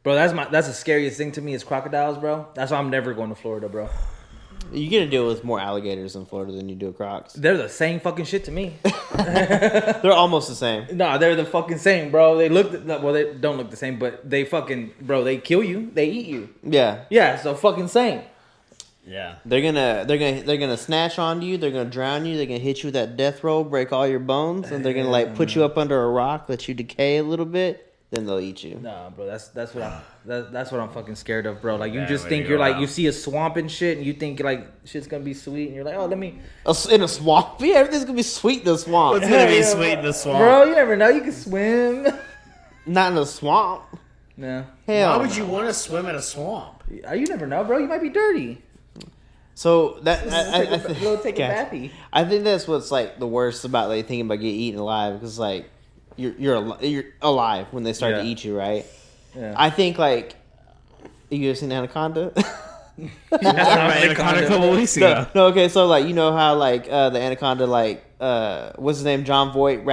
Bro, that's the scariest thing to me is crocodiles, bro. That's why I'm never going to Florida, bro. You get to deal with more alligators in Florida than you do crocs. They're the same fucking shit to me. They're almost the same. Nah, they're the fucking same, bro. They don't look the same, but they fucking, bro, they kill you, they eat you. Yeah. Yeah, so fucking same. Yeah. They're gonna snatch on you. They're gonna drown you. They're gonna hit you with that death roll, break all your bones, and they're gonna like put you up under a rock, let you decay a little bit. Then they'll eat you. Nah, bro, that's what I'm fucking scared of, bro. Like you Yeah, just way think to you're go like out. you see a swamp and shit, and you think like shit's gonna be sweet, and you're like, oh, let me. In a swamp? Yeah, everything's gonna be sweet in the swamp. It's gonna be sweet in the swamp. Bro, you never know. You can swim. Not in a swamp. No. Hell. Why would you want to swim in a swamp? You never know, bro. You might be dirty. So that Go take a Gotcha. bathie. I think that's what's like the worst about like thinking about getting eaten alive, because like you're alive when they start to Yeah. eat you, right? Yeah. I think like you ever seen Anaconda? Anaconda a couple weeks ago. No, okay, so like you know how like the anaconda like what's his name, John Voight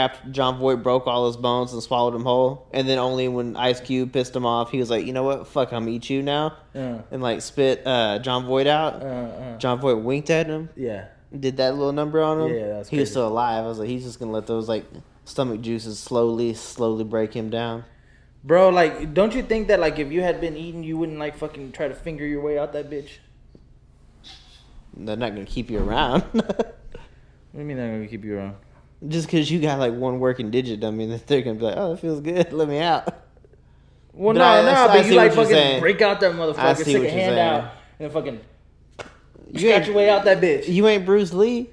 broke all his bones and swallowed him whole, and then only when Ice Cube pissed him off, he was like, you know what, fuck, I'm gonna eat you now, and like spit John Voight out. John Voight winked at him, Yeah. did that little number on him. Yeah, that's he was crazy. still alive. I was like, he's just gonna let those like stomach juices slowly break him down. Bro, like, don't you think that like if you had been eaten, you wouldn't like fucking try to finger your way out that bitch? They're not gonna keep you around. What do you mean they're gonna keep you around? Just because you got like one working digit, don't mean that they're gonna be like, oh, it feels good, let me out. Well, But no, I but see you like what you're fucking saying. break out that I motherfucker, see stick what a you're hand saying. out, and fucking You scratch ain't, your way out that bitch. you ain't Bruce Lee.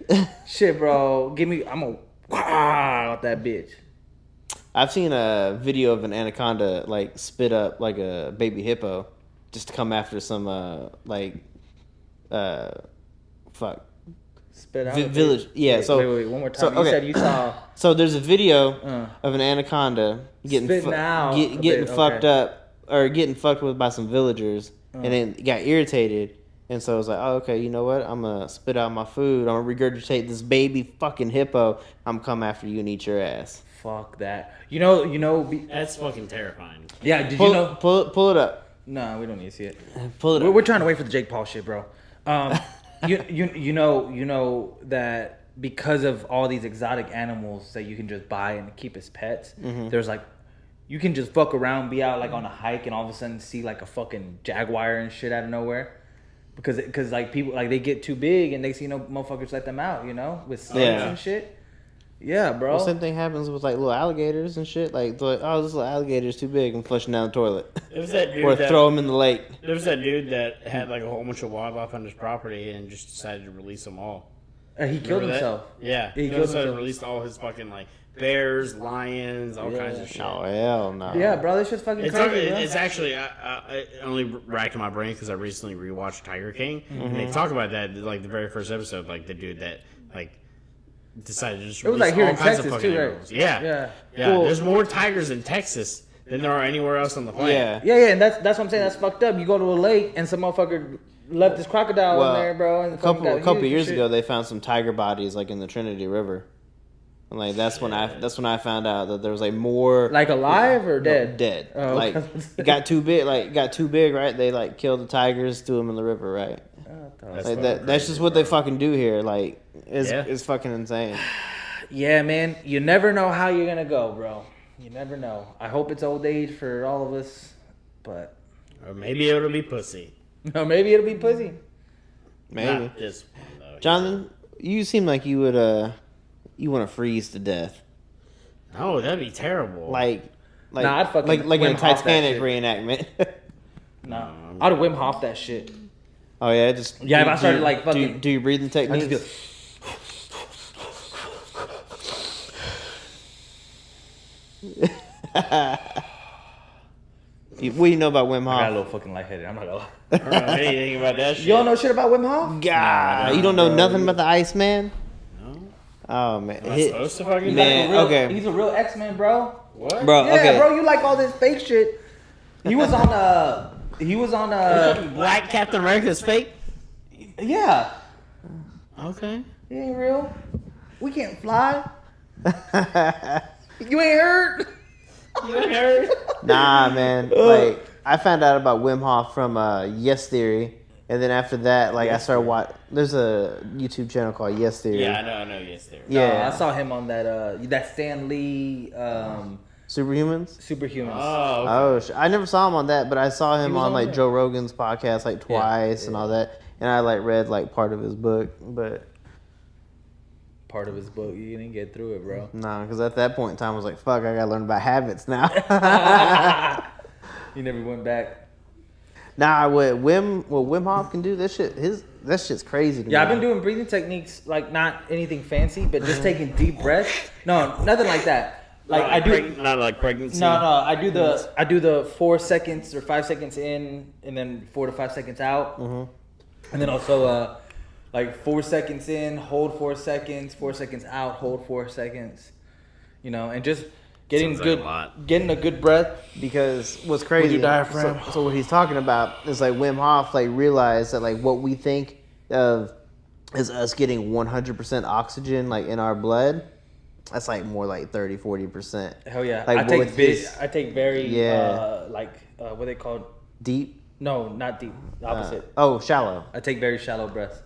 Shit, bro, I'm gonna out that bitch. I've seen a video of an anaconda like spit up like a baby hippo just to come after some fuck. Spit out. Village. Yeah, Wait, so wait, one more time. so, You okay. said you saw. So there's a video of an anaconda getting Spitting out a getting bit, fucked okay. up or getting fucked with by some villagers, and then got irritated, and so I was like, oh, okay, you know what? I'm gonna spit out my food. I'm gonna regurgitate this baby fucking hippo. I'm gonna come after you and eat your ass. Fuck that. You know. That's fucking terrifying. Yeah. Did Pull, you know? pull it up. No, we don't need to see it. Pull it We're, up. we're trying to wait for the Jake Paul shit, bro. You know that because of all these exotic animals that you can just buy and keep as pets, there's like you can just fuck around, be out like on a hike, and all of a sudden see like a fucking jaguar and shit out of nowhere. Because like people like they get too big and they see no motherfuckers let them out, you know, with snakes and shit. Yeah, bro. Well, same thing happens with like little alligators and shit. Like, they're like, oh, this little alligator's too big, and flushing down the toilet, There was that dude or throw him in the lake. There was that dude that had like a whole bunch of wildlife on his property and just decided to release them all. He killed Remember that? himself. Yeah, He he killed decided to himself. release all his fucking like bears, lions, all kinds of shit. Oh hell no. Yeah, bro. This shit's fucking It's, crazy, bro. it's actually I only racked my brain because I recently rewatched Tiger King, and they talk about that like the very first episode, like the dude that like decided to just It was release like here all in kinds of Texas, fucking too, right? animals. Yeah, Yeah. yeah. Well- There's more tigers in Texas than there are anywhere else on the planet. Yeah. Yeah, and that's what I'm saying. That's fucked up. You go to a lake and some motherfucker left this crocodile in there, bro. And A couple huge years and ago, shit. they found some tiger bodies like in the Trinity River, and like that's when I found out that there was like more Like alive or dead? dead. Oh, Like okay. it got too big. Like got too big, right? They like killed the tigers, threw them in the river, right? Like that's just what they fucking do here. Like it's fucking insane. Yeah, man. You never know how you're gonna go, bro. You never know. I hope it's old age for all of us, but Or maybe it'll be pussy. no, maybe it'll be pussy. Maybe. Not this one, though. Jonathan, you seem like you would you want to freeze to death, No, that'd be terrible. like Nah, I'd fucking like in a Wim Hof that Titanic shit. reenactment. No, I'd Wim Hof that shit. Oh yeah, just Yeah, if I started, like, fucking- do your breathing I just techniques. go, What do you know about Wim I got a Hof? little fucking lightheaded. I'm not gonna lie. I don't know anything about that shit. You don't know shit about Wim Hof? God, you don't know bro. nothing about the Iceman? No? Oh man, Am I supposed to fucking Man, He's a real, okay. He's a real X-Man, bro. What? bro. Yeah, okay, bro. You like all this fake shit. He was on Black Captain America's fake. Yeah. Okay. He ain't real. We can't fly. You ain't heard? You heard? Nah, man. Like, I found out about Wim Hof from Yes Theory. And then after that, like, I started watching. There's a YouTube channel called Yes Theory. Yeah, I know. Yes, there. Yeah. I saw him on that Stan Lee Superhumans? Superhumans. Oh, okay. I never saw him on that, but I saw him was on on like there. Joe Rogan's podcast like twice and all that. And I like read like part of his book, but Part of his book, you didn't get through it, bro. nah, because at that point in time I was like, fuck, I gotta learn about habits now. You never went back. Nah, what Wim Hof can do, that shit's crazy to me. Yeah, I've been doing breathing techniques, like not anything fancy, but just taking deep breaths. No, nothing like that. Like I do. Not like pregnancy. No, I do the 4 seconds or 5 seconds in, and then 4 to 5 seconds out, and then also like 4 seconds in, hold 4 seconds, 4 seconds out, hold 4 seconds. You know, and just getting Sounds like good, a lot. getting a good breath. Because what's crazy, your diaphragm. So what he's talking about is like Wim Hof like realized that like what we think of as us getting 100% oxygen like in our blood, that's like more like 30-40%. Hell yeah, Like, I take with his- I take very Yeah. what they called. Deep. No, not deep. The opposite. Shallow. I take very shallow breaths.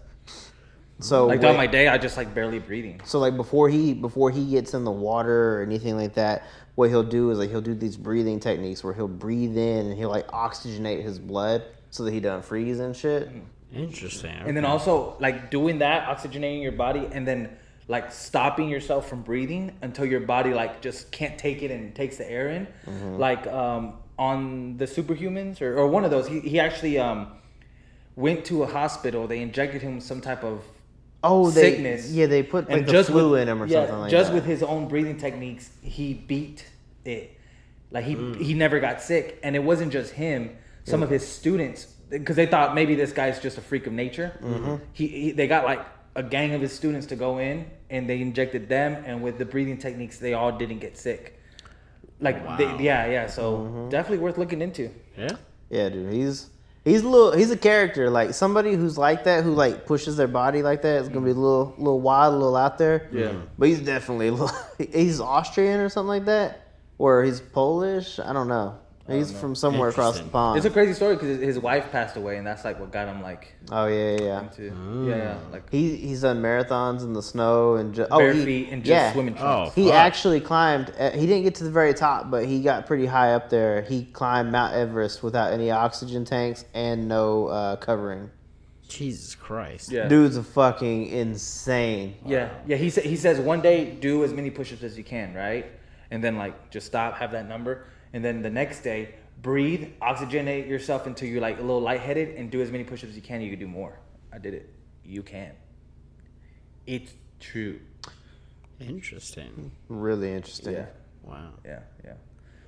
So Like throughout my day, I just like barely breathing. So like before he gets in the water or anything like that, what he'll do is like he'll do these breathing techniques where he'll breathe in and he'll like oxygenate his blood so that he doesn't freeze and shit. Interesting. And then also like doing that, oxygenating your body, and then like stopping yourself from breathing until your body like just can't take it and takes the air in. Like on the Superhumans or one of those, he actually went to a hospital. They injected him with some type of sickness. They put like And the flu in him or something like that. Just with his own breathing techniques, he beat it. Like he never got sick, and it wasn't just him. Some of his students, because they thought maybe this guy's just a freak of nature. They got like a gang of his students to go in, and they injected them, and with the breathing techniques, they all didn't get sick. Like Wow. So definitely worth looking into. Yeah. Yeah, dude, he's a character. Like somebody who's like that, who like pushes their body like that, is gonna be a little wild, a little out there. Yeah. But he's definitely he's Austrian or something like that, or he's Polish. I don't know. He's from somewhere across the Interesting. pond. It's a crazy story because his wife passed away, and that's like what got him like Oh yeah. into like He's done marathons in the snow and just bare feet and just swimming trunks. Oh, He fuck. actually climbed. He didn't get to the very top, but he got pretty high up there. He climbed Mount Everest without any oxygen tanks and no covering. Jesus Christ. Yeah. Dude's a fucking insane. Yeah. He says one day do as many push-ups as you can, right? And then like just stop, have that number, and then the next day breathe, oxygenate yourself until you're like a little lightheaded, and do as many push-ups as you can. You can do more. I did it. You can. It's true. Interesting. Really interesting. Yeah. Wow. Yeah.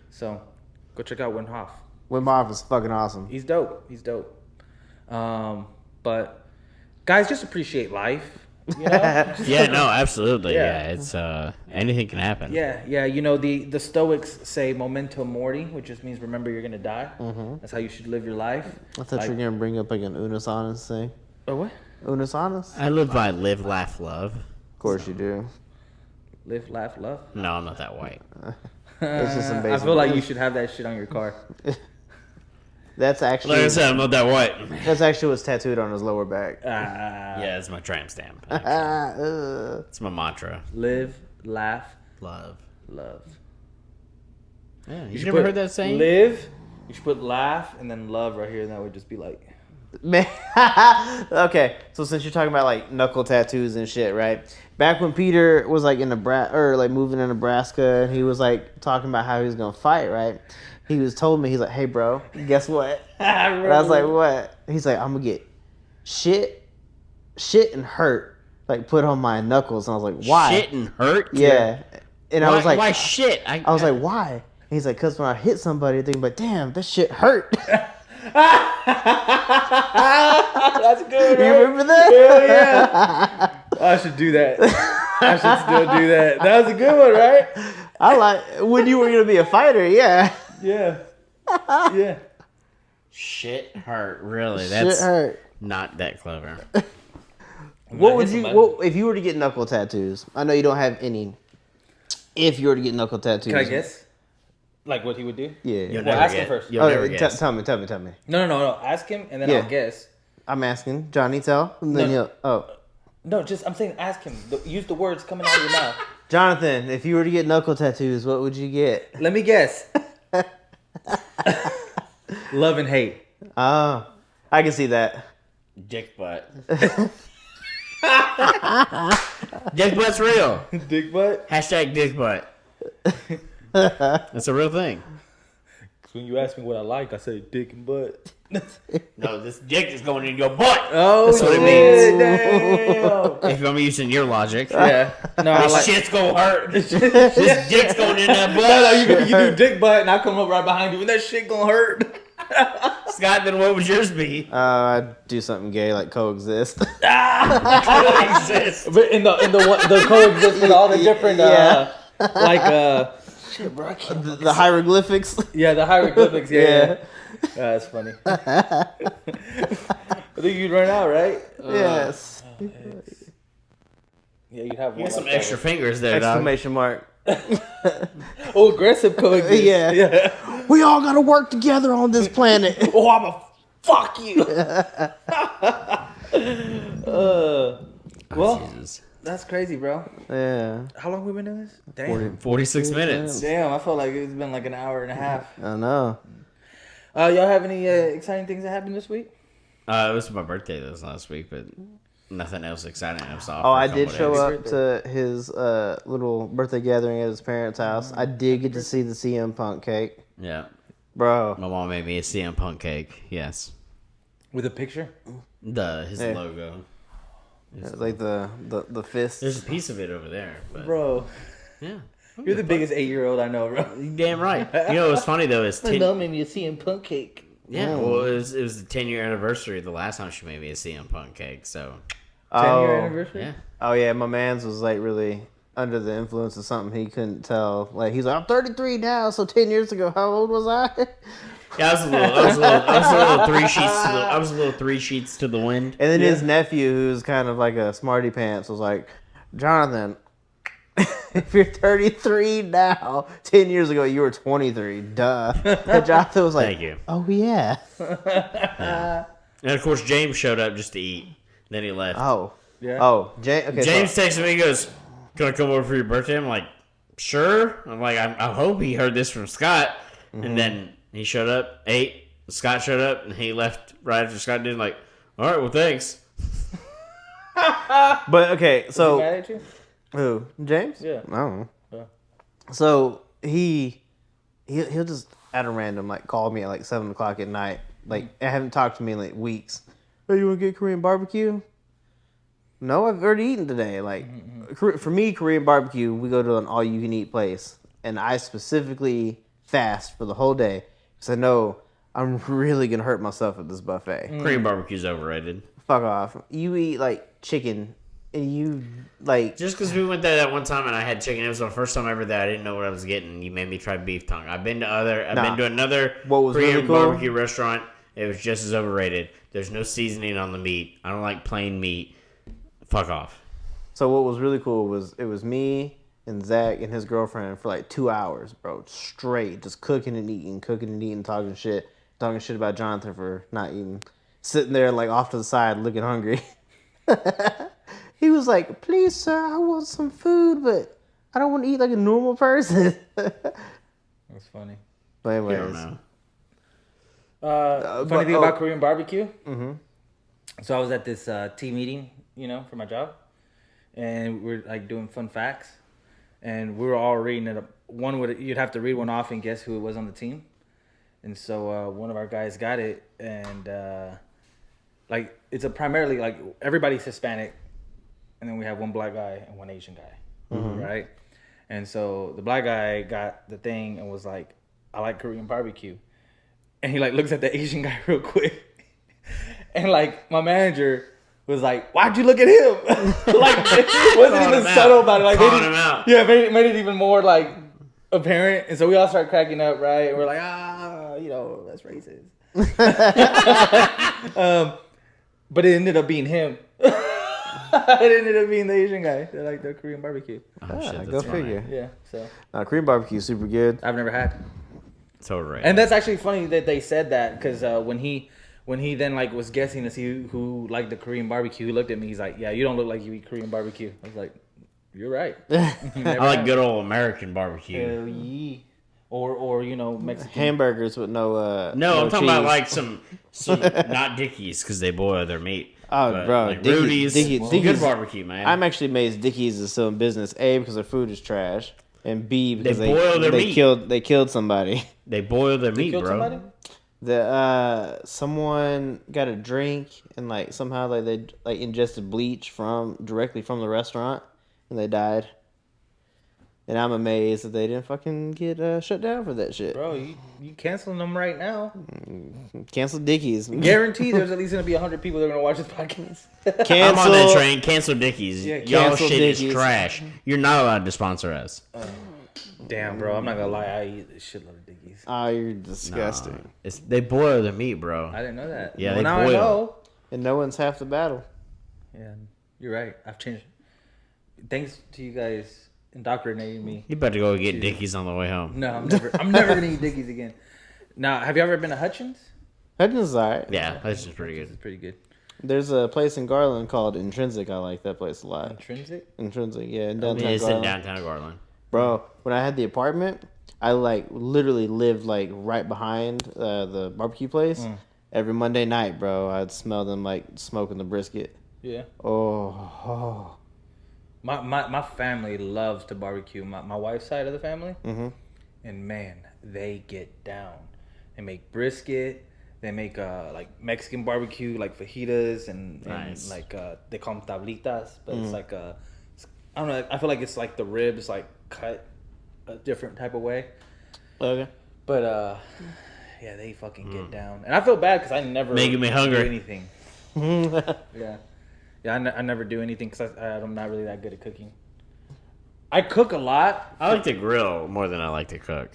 So go check out Wim Hof. Wim Hof is fucking awesome. He's dope. But guys, just appreciate life. You know? Yeah, no, absolutely. Yeah. Yeah, it's anything can happen. Yeah. You know, the Stoics say memento mori, which just means remember you're gonna die. That's how you should live your life. I thought you were gonna bring up like an Unus Annus thing. Oh, what? Unus Annus? I live by live, laugh, love. Of course you do. Live, laugh, love. No, I'm not that white. It's just some I basic. feel like you should have that shit on your car. That's Like I actually said, I'm not that white. that's actually what's tattooed on his lower back. Yeah, it's my tramp stamp. Ugh. It's my mantra. Live, laugh, Love. love. Yeah, you should never put heard that saying? Live. You should put laugh and then love right here, and that would just be like. Man. Okay, so since you're talking about like knuckle tattoos and shit, right? Back when Peter was like in Nebraska or like moving to Nebraska, and he was like talking about how he was gonna fight, right? He told me, he's like, "Hey, bro, guess what?" And I was like, "What?" He's like, "I'm gonna get shit and hurt like put on my knuckles." And I was like, "Why?" Shit and hurt? Yeah. And I Why, was like, why shit? I was like, "Why?" And he's like, "Cause when I hit somebody, they like, damn, that shit hurt." That's good, You right? remember that? Hell yeah. I should do that. I should still do that. That was a good one, right? I like when you were gonna be a fighter, yeah. Yeah. Yeah. Shit hurt. Really? Shit That's hurt. not that clever. What would you? What if you were to get knuckle tattoos? I know you don't have any. If you were to get knuckle tattoos, Can I guess? Like what he would do? Yeah. You'll Well, never ask him get- first. You'll never guess. Tell me. No. Ask him, and then Yeah. I'll guess. I'm asking Johnny. Tell, and then No. you'll. Oh, No, just I'm saying, ask him. Use the words coming out of your mouth. Jonathan, if you were to get knuckle tattoos, what would you get? Let me guess. Love and hate. Oh, I can see that. Dick butt. Dick butt's real. Dick butt. Hashtag dick butt. That's a real thing. When you ask me what I like, I say dick and butt. No, this dick is going in your butt. Oh, That's what it shit, means. damn. If I'm using your logic. Yeah. No, I This like. shit's gonna hurt. This dick's going in that butt. No, you do dick butt, and I come up right behind you, and that shit gonna hurt. Scott, then what would yours be? I'd do something gay like coexist. Exist. But in the coexist with all the different shit, bro, I can't. The hieroglyphics. Yeah, the hieroglyphics. Yeah, Yeah. That's funny. I think you'd run out, right? Yes. Yeah, you'd have You one. got some like extra that. fingers there, dog. Exclamation mark. Oh, aggressive coexist. Yeah. We all gotta work together on this planet. Oh, I'ma fuck you. Well, Jesus. that's crazy, bro. Yeah. How long we been doing this? Damn. 46 minutes. Damn, I felt like it's been like an hour and a half. I know. Y'all have any exciting things that happened this week? It was my birthday this last week, but nothing else exciting. I was off Oh, for a I couple did show days. up to his little birthday gathering at his parents' house. I did get to see the CM Punk cake. Yeah. Bro. My mom made me a CM Punk cake. Yes. With a picture? His Hey. logo. Like the fist. There's a piece of it over there. But Bro, yeah. you're the biggest 8-year-old I know, bro. You damn right. You know what's funny though is My mom made me a CM Punk cake. yeah. Well, it was the 10-year anniversary of the last time she made me a CM Punk cake. So 10-year anniversary? yeah. Oh yeah, my man's was like really under the influence of something he couldn't tell. Like he's like, I'm 33 now, so 10 years ago, how old was I? Yeah, I was a little three sheets to the. I was a little 3 sheets to the wind. And then his nephew, who's kind of like a smarty pants, was like, Jonathan, if you're 33 now, 10 years ago you were 23. Duh. And Jonathan was like, Thank you. oh yeah. And of course, James showed up just to eat. Then he left. Oh. Yeah. Oh, okay, James so, texted me. He goes, "Can I come over for your birthday?" I'm like, "Sure." I'm like, I hope he heard this from Scott. And then he showed up, ate. Scott showed up, and he left right after Scott did. Like, all right, well, thanks. but okay, Is so he mad at you? who? James? Yeah. I don't know. Yeah. So he'll just at a random like call me at like 7:00 at night. Like I haven't talked to me in like weeks. Hey, you want to get Korean barbecue? No, I've already eaten today. Like for me, Korean barbecue, we go to an all-you-can-eat place, and I specifically fast for the whole day because I know I'm really gonna hurt myself at this buffet. Korean barbecue's overrated. Fuck off. You eat like chicken, and you like Just because we went there that one time and I had chicken, it was the first time ever that I didn't know what I was getting. You made me try beef tongue. I've been to another What was Korean really cool? barbecue restaurant. It was just as overrated. There's no seasoning on the meat. I don't like plain meat. Fuck off. So what was really cool was it was me and Zach and his girlfriend for like 2 hours, bro, straight, just cooking and eating, talking shit about Jonathan for not eating, sitting there like off to the side looking hungry. He was like, "Please, sir, I want some food, but I don't want to eat like a normal person." That's funny. But I anyways, don't know. Funny thing oh. about Korean barbecue. Mm-hmm. So I was at this team meeting, for my job, and we're like doing fun facts, and we were all reading it. You'd have to read one off and guess who it was on the team, and so one of our guys got it, and like it's primarily like everybody's Hispanic, and then we have one black guy and one Asian guy, right? And so the black guy got the thing and was like, "I like Korean barbecue." And he like looks at the Asian guy real quick. And like my manager was like, "Why'd you look at him?" Like it wasn't even subtle about it. Like Calling him out. Yeah, made it even more like apparent. And so we all start cracking up, right? And we're like, that's racist. But it ended up being him. It ended up being the Asian guy that liked the Korean barbecue. Oh, shit, go that's funny. figure. Yeah, so Korean barbecue is super good. I've never had. So right. And that's actually funny that they said that because when he then like was guessing to see who liked the Korean barbecue, he looked at me. He's like, "Yeah, you don't look like you eat Korean barbecue." I was like, "You're right." I like good old American barbecue. Hell yeah. Or Mexican Hamburgers with no No, I'm talking cheese. about like some not Dickies because they boil their meat. Oh, But, bro, like Dickies- Rudy's, Dickies- good barbecue, man. I'm actually amazed Dickies is still in business. A, because their food is trash, and B, because They boil their meat. They killed somebody. They boil their meat, killed bro. somebody? Someone got a drink and like somehow like they like ingested bleach directly from the restaurant, and they died. And I'm amazed that they didn't fucking get shut down for that shit. Bro, you canceling them right now. Cancel Dickies. Guarantee there's at least going to be 100 people that are going to watch this podcast. Cancel. I'm on that train. Cancel Dickies. Yeah, Y'all cancel shit Dickies. is trash. You're not allowed to sponsor us. Damn, bro. I'm not going to lie. I eat a shitload of Dickies. Oh, you're disgusting. They boil their meat, bro. I didn't know that. Yeah, well, they now boil. I know. And no one's half the battle. Yeah, you're right. I've changed. Thanks to you guys indoctrinating me. You better go get Dickies on the way home. No, I'm never gonna eat Dickies again. Now, have you ever been to Hutchins? Hutchins is alright. Yeah, that's just pretty It's good. pretty good. There's a place in Garland called Intrinsic. I like that place a lot. Intrinsic? Intrinsic, yeah, in I downtown mean, it's in Garland. downtown Garland. Bro, when I had the apartment, I like literally lived like right behind the barbecue place. Every Monday night, bro, I'd smell them like smoking the brisket. Yeah. Oh. My family loves to barbecue. My wife's side of the family. Mm-hmm. And man, they get down. They make brisket. They make like Mexican barbecue, like fajitas, and Nice. like they call them tablitas, but it's like I don't know. I feel like it's like the ribs like cut a different type of way. Okay. But yeah, they fucking get down, and I feel bad because I never Making me do hungry. anything. Yeah, I never do anything because I'm not really that good at cooking. I cook a lot. I like to grill more than I like to cook.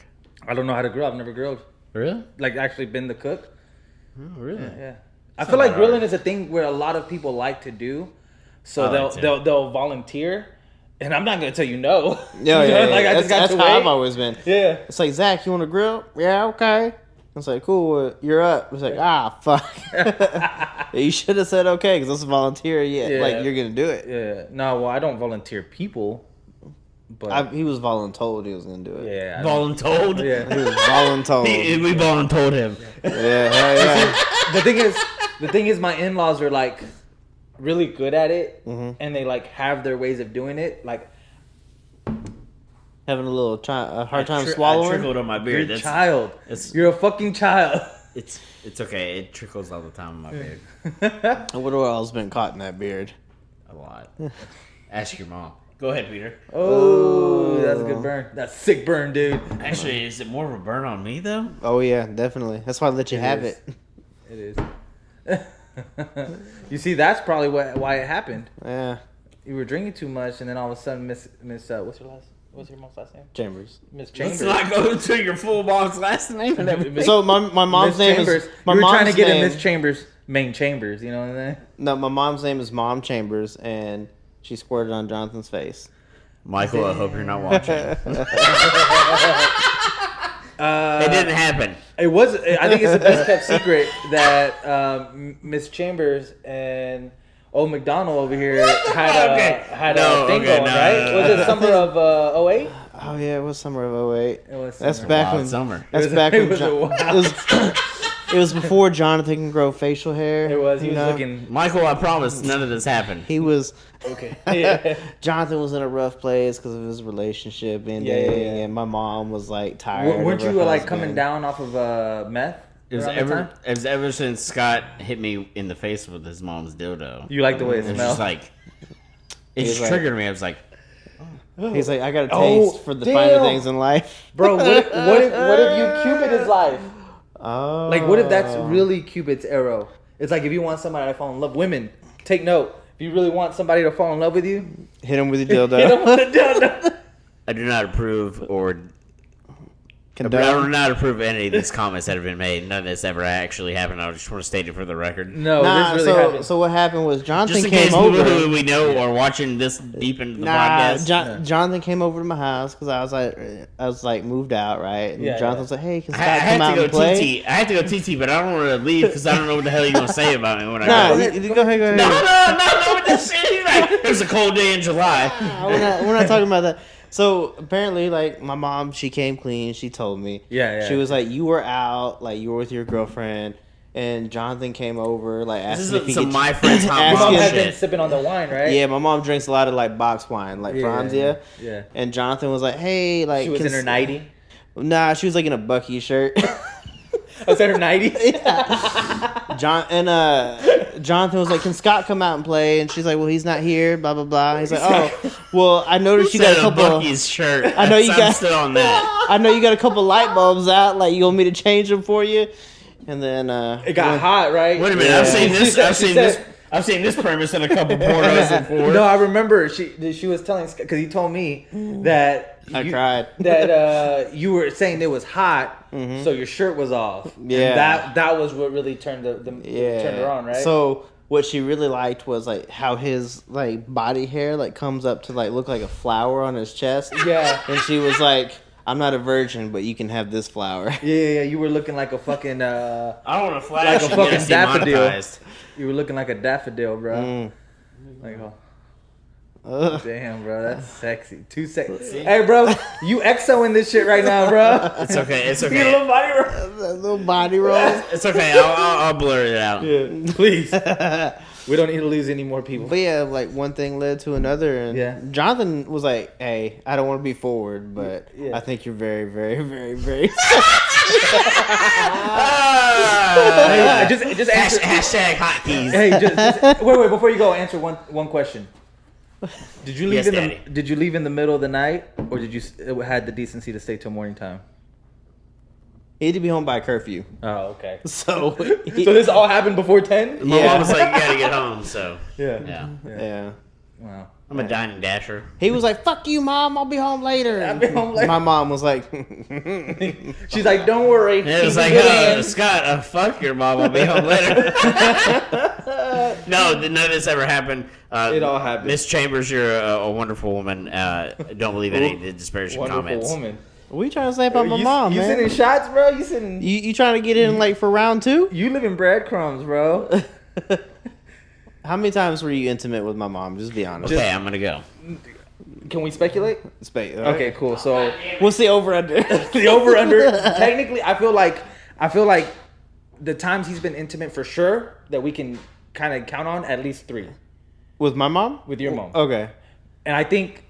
I don't know how to grill. I've never grilled. Really? Like actually been the cook. Oh, really? Yeah. I feel like grilling is a thing where a lot of people like to do, so I like to. they'll volunteer, and I'm not gonna tell you no. Yeah, You know, yeah, like, I just got that's to how wait. I've always been. Yeah. It's like, Zach, you want to grill? Yeah, okay. It's like, cool, you're up. It's like, fuck. You should have said okay, because that's a volunteer. Yeah. Like, you're going to do it. Yeah. No, well, I don't volunteer people, but He was voluntold he was going to do it. yeah. I don't- Voluntold? Yeah. He was voluntold. We voluntold him. Yeah, hell yeah. The thing is, my in-laws are like really good at it, Mm-hmm. and they like have their ways of doing it. Like Having a little hard time I swallowing. trickled on my you're beard. a child. it's- You're a fucking child. It's okay. It trickles all the time on my beard. I wonder what else been caught in that beard. A lot. Ask your mom. Go ahead, Peter. Oh, that's a good burn. That's a sick burn, dude. Actually, is it more of a burn on me, though? Oh, yeah, definitely. That's why I let you have is. it. It is. You see, that's probably why it happened. Yeah. You were drinking too much, and then all of a sudden, Miss what's your mom's last name? Chambers. Miss Chambers. Let's not go into your full mom's last name and everything. So my mom's Miss name Chambers. is... My you were mom's trying to get name, in Miss Chambers' main chambers, you know what I'm saying? No, my mom's name is Mom Chambers, and she squirted on Jonathan's face. Michael, I hope you're not watching. It didn't happen. It was. I think it's the best kept secret that Miss Chambers and old McDonald over here had a thing going, right? Was it summer of 08? Oh, yeah, it was summer of 08. It was. That's summer. back Wild when... summer. That's It was- back it when... was a wild- It was before Jonathan can grow facial hair. It was. He you was know? looking. Michael, I promise none of this happened. He was... Okay. Yeah. Jonathan was in a rough place because of his relationship ending, Yeah. and my mom was like tired. Weren't of you her like husband. coming down off of meth? It was around that time? ever since Scott hit me in the face with his mom's dildo. You like the way it It was smells? just like it just like- triggered me. I was like, He's like, I got a Oh, taste for the damn. finer things in life. Bro, what if you Cupid his life? Oh, Like, what if that's really Cupid's arrow? It's like if you want somebody to fall in love. Women, take note. If you really want somebody to fall in love with you, hit him with your dildo? hit them with a dildo. I do not approve or I do not approve of any of these comments that have been made. None of this ever actually happened. I just want to state it for the record. No, Nah, this really happened. so what happened was Jonathan Just in came case over. people who we know are watching this deep into the podcast. Jonathan came over to my house because I was like moved out, right? And Jonathan was like, "Hey, can I Scott had come out to and go play?" TT. I had to go TT, but I don't want to leave because I don't know what the hell you're going to say about me when I Nah, go. go ahead. No, with this shit. He's like, it was a cold day in July. We're not talking about that. So apparently, like my mom, she came clean. She told me. Yeah. She was like, "You were out, like you were with your girlfriend." And Jonathan came over, like asking if he could. My friend's hot Your mom mom had been shit. sipping on the wine, right? Yeah, my mom drinks a lot of like box wine, like Franzia. Yeah. And Jonathan was like, "Hey, like." She was in her 90. Nah, she was like in a Bucky shirt. Was that her 90? Jonathan was like, "Can Scott come out and play?" And she's like, "Well, he's not here." Blah blah blah. He's like, "Oh, well, I noticed you got a couple." Bucky's shirt. I know you I'm got. still on that. I know you got a couple light bulbs out. Like, you want me to change them for you? And then It got hot, right? Wait a minute. I've seen this. I've seen this premise in a couple pornos before. No, I remember she was telling because he told me that I cried. that you were saying it was hot, so your shirt was off. Yeah. And that was what really turned turned her on, right? So what she really liked was like how his like body hair like comes up to like look like a flower on his chest. Yeah. And she was like, "I'm not a virgin, but you can have this flower." Yeah. You were looking like a fucking I don't want to flash. like a fucking daffodil. Demonetized. You were looking like a daffodil, bro. Like, damn, bro, that's sexy. Too sexy. Hey, bro, you exoing this shit right now, bro. It's okay. It's You okay. get a little body roll. A little body roll. It's okay. I'll blur it out. Yeah, please. We don't need to lose any more people. But yeah, like one thing led to another, and Jonathan was like, "Hey, I don't want to be forward, but I think you're very, very, very, very." Hey, just answer. Hashtag hotkeys. Hey, just wait. Before you go, answer one question. Did you leave Yes, Daddy. Did you leave in the middle of the night, or did you had the decency to stay till morning time? He had to be home by curfew. Oh, okay. So So this all happened before 10? My mom was like, "You gotta get home." So Yeah. yeah. Wow. I'm a dining dasher. He was like, "Fuck you, Mom. I'll be home later." I'll be home later. My mom was like, She's like, "Don't worry." It was like, Scott, fuck your mom. I'll be home later. No, none of this ever happened. It all happened. Miss Chambers, you're a wonderful woman. Don't believe any of the disparaging Wonderful comments. woman. "What are you trying to say about my mom, You man? sending shots, bro? You sending? You trying to get in like for round 2? You live in breadcrumbs, bro. How many times were you intimate with my mom? Just be honest." Okay, I'm gonna go. Can we speculate? Okay, cool. So What's the over under? the over under. Technically, I feel like the times he's been intimate for sure that we can kind of count on at least 3 With my mom? with your mom. Okay. And I think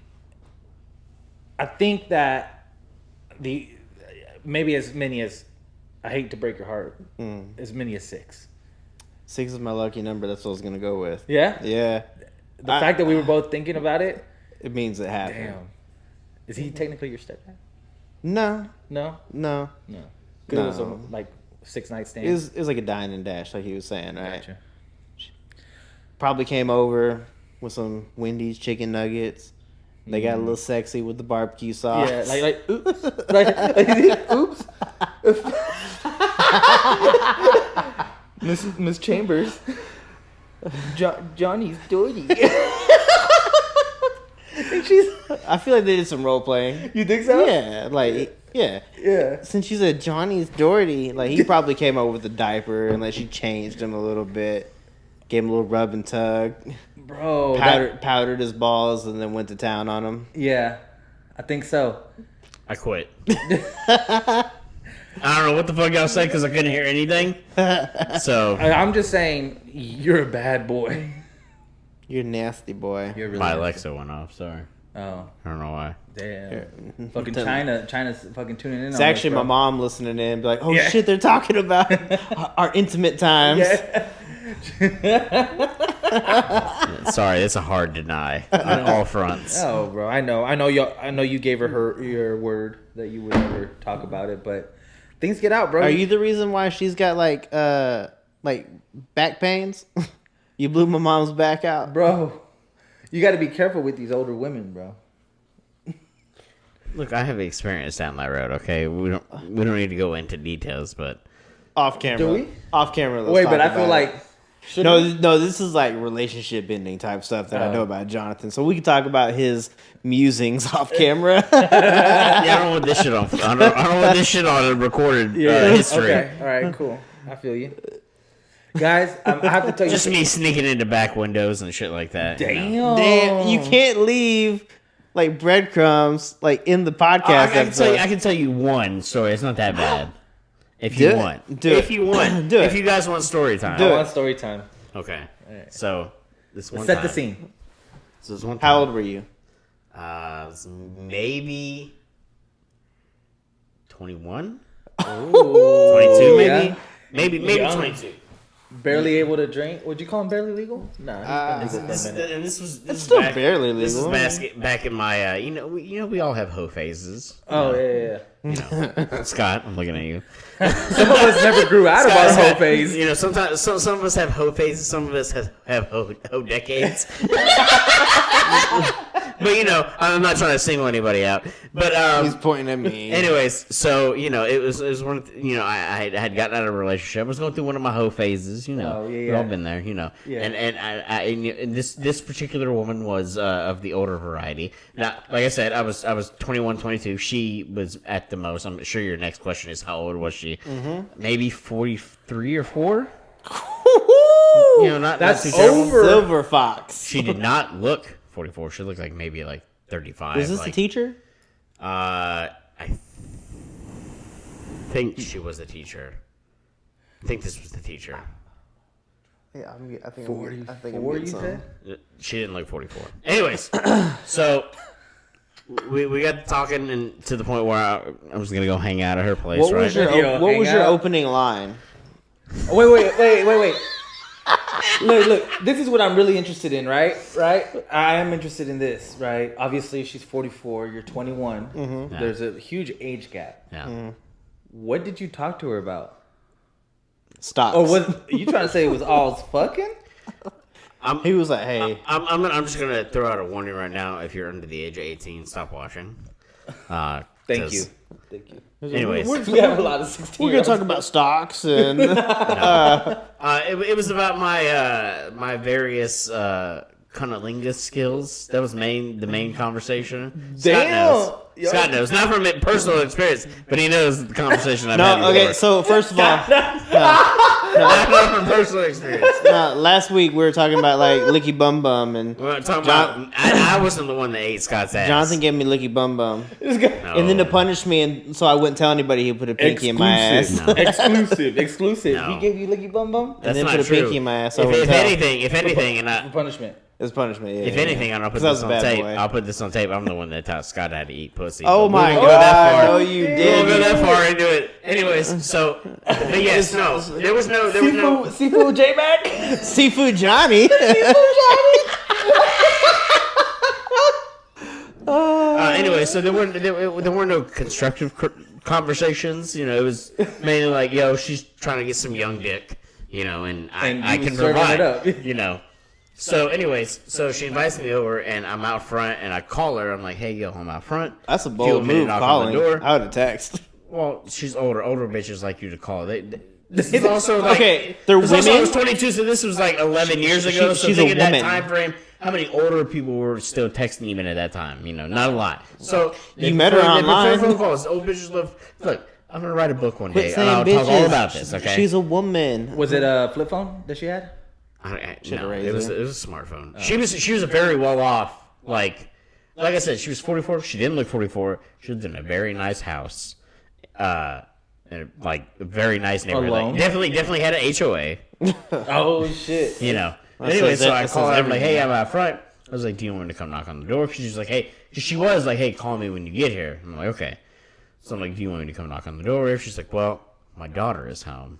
that maybe as many as, I hate to break your heart, as many as 6. 6 is my lucky number. That's what I was gonna go with. Yeah. Yeah. The fact that we were both thinking about it. It means it happened. Damn. Is he technically your stepdad? No. No. No. Because it was No. a, like 6-night stand. It was like a dine and dash, like he was saying, right? Gotcha. Probably came over with some Wendy's chicken nuggets. They got a little sexy with the barbecue sauce. Yeah, like oops, like, oops. Miss Chambers, Johnny's dirty. I feel like they did some role playing. You think so? Yeah, like Yeah. Since you said Johnny's dirty, like he probably came over with a diaper and like she changed him a little bit, gave him a little rub and tug, Bro. powdered his balls, and then went to town on him. Yeah, I think so. I quit. I don't know what the fuck y'all said because I couldn't hear anything. So I'm just saying, you're a bad boy. You're a nasty boy. You're really my nasty. Alexa went off. Sorry, Oh, I don't know why. damn. Fucking China's fucking tuning in. It's on actually this, my bro. mom listening in, be like, "Oh Yeah. shit, they're talking about our intimate times." Yeah. Sorry, it's a hard deny on all fronts. Oh, bro, I know you gave her your word that you would never talk about it, but things get out, bro. Are you the reason why she's got like back pains? You blew my mom's back out, bro? You got to be careful with these older women, bro. Look, I have experience down that road. Okay, we don't need to go into details, but Off camera. Do we? Off camera. Let's Wait, talk but I feel about like it. No, this is like relationship ending type stuff that I know about Jonathan. So we can talk about his musings off camera. yeah, I don't want this shit on. I don't want this shit on recorded history. Okay, all right, cool. I feel you, guys. I have to tell you, Just me sneaking into back windows and shit like that. you know. Damn, you can't leave like breadcrumbs like in the podcast. I can tell you one story. It's not that bad. If Do you it. want. Do if it. you want. Do If it. you guys want story time. Do I it. want story time. Okay. right. So this one Set time. the scene. So this one time. How old were you? Maybe 21? Ooh, 22 maybe? yeah. Maybe Young. 22. Barely able to drink. Would you call him barely legal? Nah, he's been legal for a minute. And this was It's still back, barely This is legal. back in my we all have hoe phases. Oh yeah. You know, Scott, I'm looking at you. Some of us never grew out of our Scott's whole had- phase. You know, sometimes some of us have hoe phases, some of us have hoe decades. But you know, I'm not trying to single anybody out. But He's pointing at me. anyways, so you know, it was one of I had gotten out of a relationship. I was going through one of my hoe phases. You know, Oh, yeah, we've all yeah. been there. You know, Yeah. and this particular woman was of the older variety. Now, like I said, I was 21, 22. She was at the most. I'm sure your next question is how old was she? Maybe 43 or 4. You know, not That's too terrible. over. Silver Fox. She did not look 44. She looked like maybe like 35. Is this the like, teacher? I think she was the teacher. I think this was the teacher. Yeah, I think 44, you said? She didn't look 44. Anyways, so we got talking and to the point where I was gonna go hang out at her place. What right? was your Yo, What hang was your out. opening line? Wait. Look, this is what I'm really interested in, right? I am interested in this, right? Obviously, she's 44, you're 21. Mm-hmm. Yeah. There's a huge age gap. Yeah. What did you talk to her about? Stocks. Or was you trying to say it was all fucking? He was like, "Hey, I'm just gonna throw out a warning right now. If you're under the age of 18, stop watching. Thank you. Anyways, We have a lot of 16. we're gonna talk about stocks and it was about my various cunnilingus skills. That was the main conversation. Damn. Scott knows, not from personal experience, but he knows the conversation I've had no. Okay, before. so first of all, Not from personal experience. last week we were talking about like licky bum bum, and We're not talking about. I wasn't the one that ate Scott's ass. Jonathan gave me licky bum bum, No. and then to punish me, and so I wouldn't tell anybody he put a pinky in my ass. Exclusive. No. He gave you licky bum bum? That's then not put a true. pinky in my ass, I If wouldn't tell. anything, and For punishment. It's punishment. Yeah, if anything, and I'll put 'Cause I this was a on bad tape. boy. I'll put this on tape. I'm the one that taught Scott how to eat pussy. Oh But we my won't go that god! far. No, you We won't did. go that far into it. Anyways, so but yes, no, there was no. Seafood J-Mac? Seafood Johnny. Anyway, so there weren't no constructive conversations. You know, it was mainly like, yo, she's trying to get some young dick. You know, and And I you can was serving provide. it up. You know. So, anyways, so she invites me over, and I'm out front, and I call her. I'm like, hey, yo, I'm out front. That's a If you bold want me to move. knock on Calling. the door. I would have texted. Well, she's older. Older bitches like you to call. This is also like, Okay, they're this also, I women? was 22, so this was like 11 years ago. So she's a think of that woman. time frame. How many older people were still texting even at that time? You know, not a lot. So You met her they prefer online? phone calls. Old bitches love. Look, I'm gonna write a book one Quit day, and saying I'll bitches. talk all about this. Okay. She's a woman. Was it a flip phone that she had? No, raised it was her. a smartphone. She was a very well off. Like I said, she was 44. She didn't look 44. She lived in a very nice house. In like a very nice neighborhood. Alone? Like, definitely had an HOA. Oh, shit. You know. That Anyway, says so that- I that call says her. I'm like, hey, everything. I'm out front. I was like, do you want me to come knock on the door? She's like, hey, she was like, hey, call me when you get here. I'm like, okay. So I'm like, do you want me to come knock on the door? She's like, well, my daughter is home,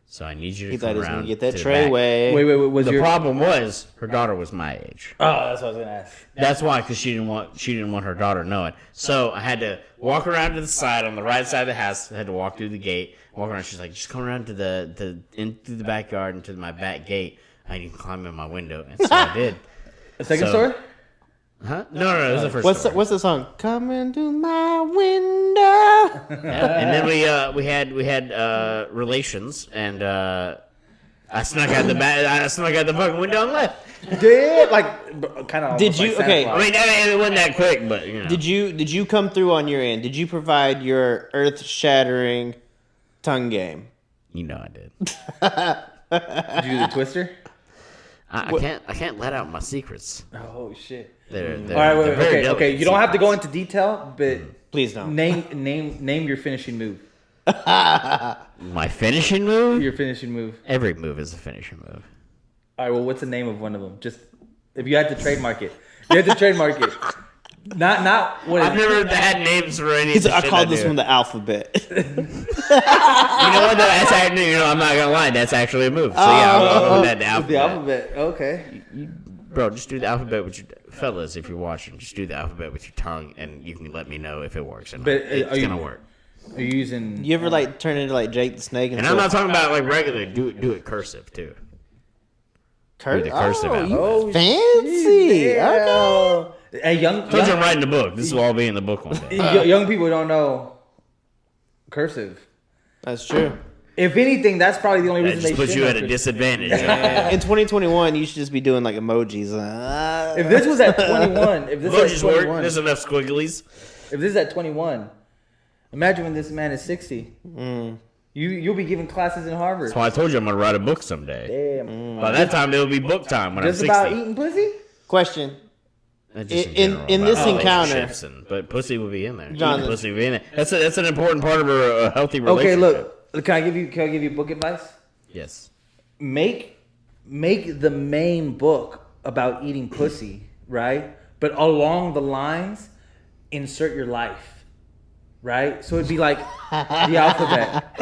so I need you to He come thought he was around gonna get that to the tray back." way. Wait. Was The your... problem was her daughter was my age. Oh, that's what I was going to ask. That's why, because she didn't want her daughter to know it. So I had to walk around to the side on the right side of the house. I had to walk through the gate, walk around. She's like, just come around to into the backyard and to my back gate. I need to climb in my window, and so I did. A second So- story? Huh? No, it was the first. What's the song? Come into my window. Yeah, and then we had relations, and I snuck out the fucking window and left. Did like kind of? Did you? Like Okay. I mean, it wasn't that quick, but you know. Did you come through on your end? Did you provide your earth-shattering tongue game? You know I did. Did you do the twister? I can't let out my secrets. Oh shit! They're All right, wait, very okay. delicate You don't have to go secrets. into detail, but Please don't. name your finishing move. My finishing move. Your finishing move. Every move is a finishing move. All right. Well, what's the name of one of them? Just if you had to trademark it, you had to trademark it. Not what. I've never had names for any. I called this one the alphabet. You know what? That's actually, I'm not gonna lie. That's actually a move. So yeah, I'll go with that. The alphabet. The alphabet. Okay. Bro, just do the alphabet with your fellas. If you're watching, just do the alphabet with your tongue, and you can let me know if it works. But It's gonna work. Are you using? You ever like turn into like Jake the Snake? And I'm not talking about like regular. Do it cursive too. Do the cursive alphabet. Fancy. Okay. Hey, young. Told you I'm writing the book. This will all be in the book one day. Young people don't know cursive. That's true. If anything, that's probably the only That reason just they puts should you know at a cursive. disadvantage. In 2021, you should just be doing like emojis. If this was at 21, if this was Emojis at work. 21, There's enough squigglies. if this is at 21, imagine when this man is 60. You'll be giving classes in Harvard. That's why I told you I'm gonna write a book someday. Damn. By that time, it'll be book time when Just I'm 60. about eating pussy? Question. Just in general, this about encounter- relationships but pussy will be in there. John, Eating pussy will be in there. That's an important part of a healthy relationship. Okay, look. Can I give you book advice? Yes. Make the main book about eating pussy, right? But along the lines, insert your life, right? So it'd be like the alphabet.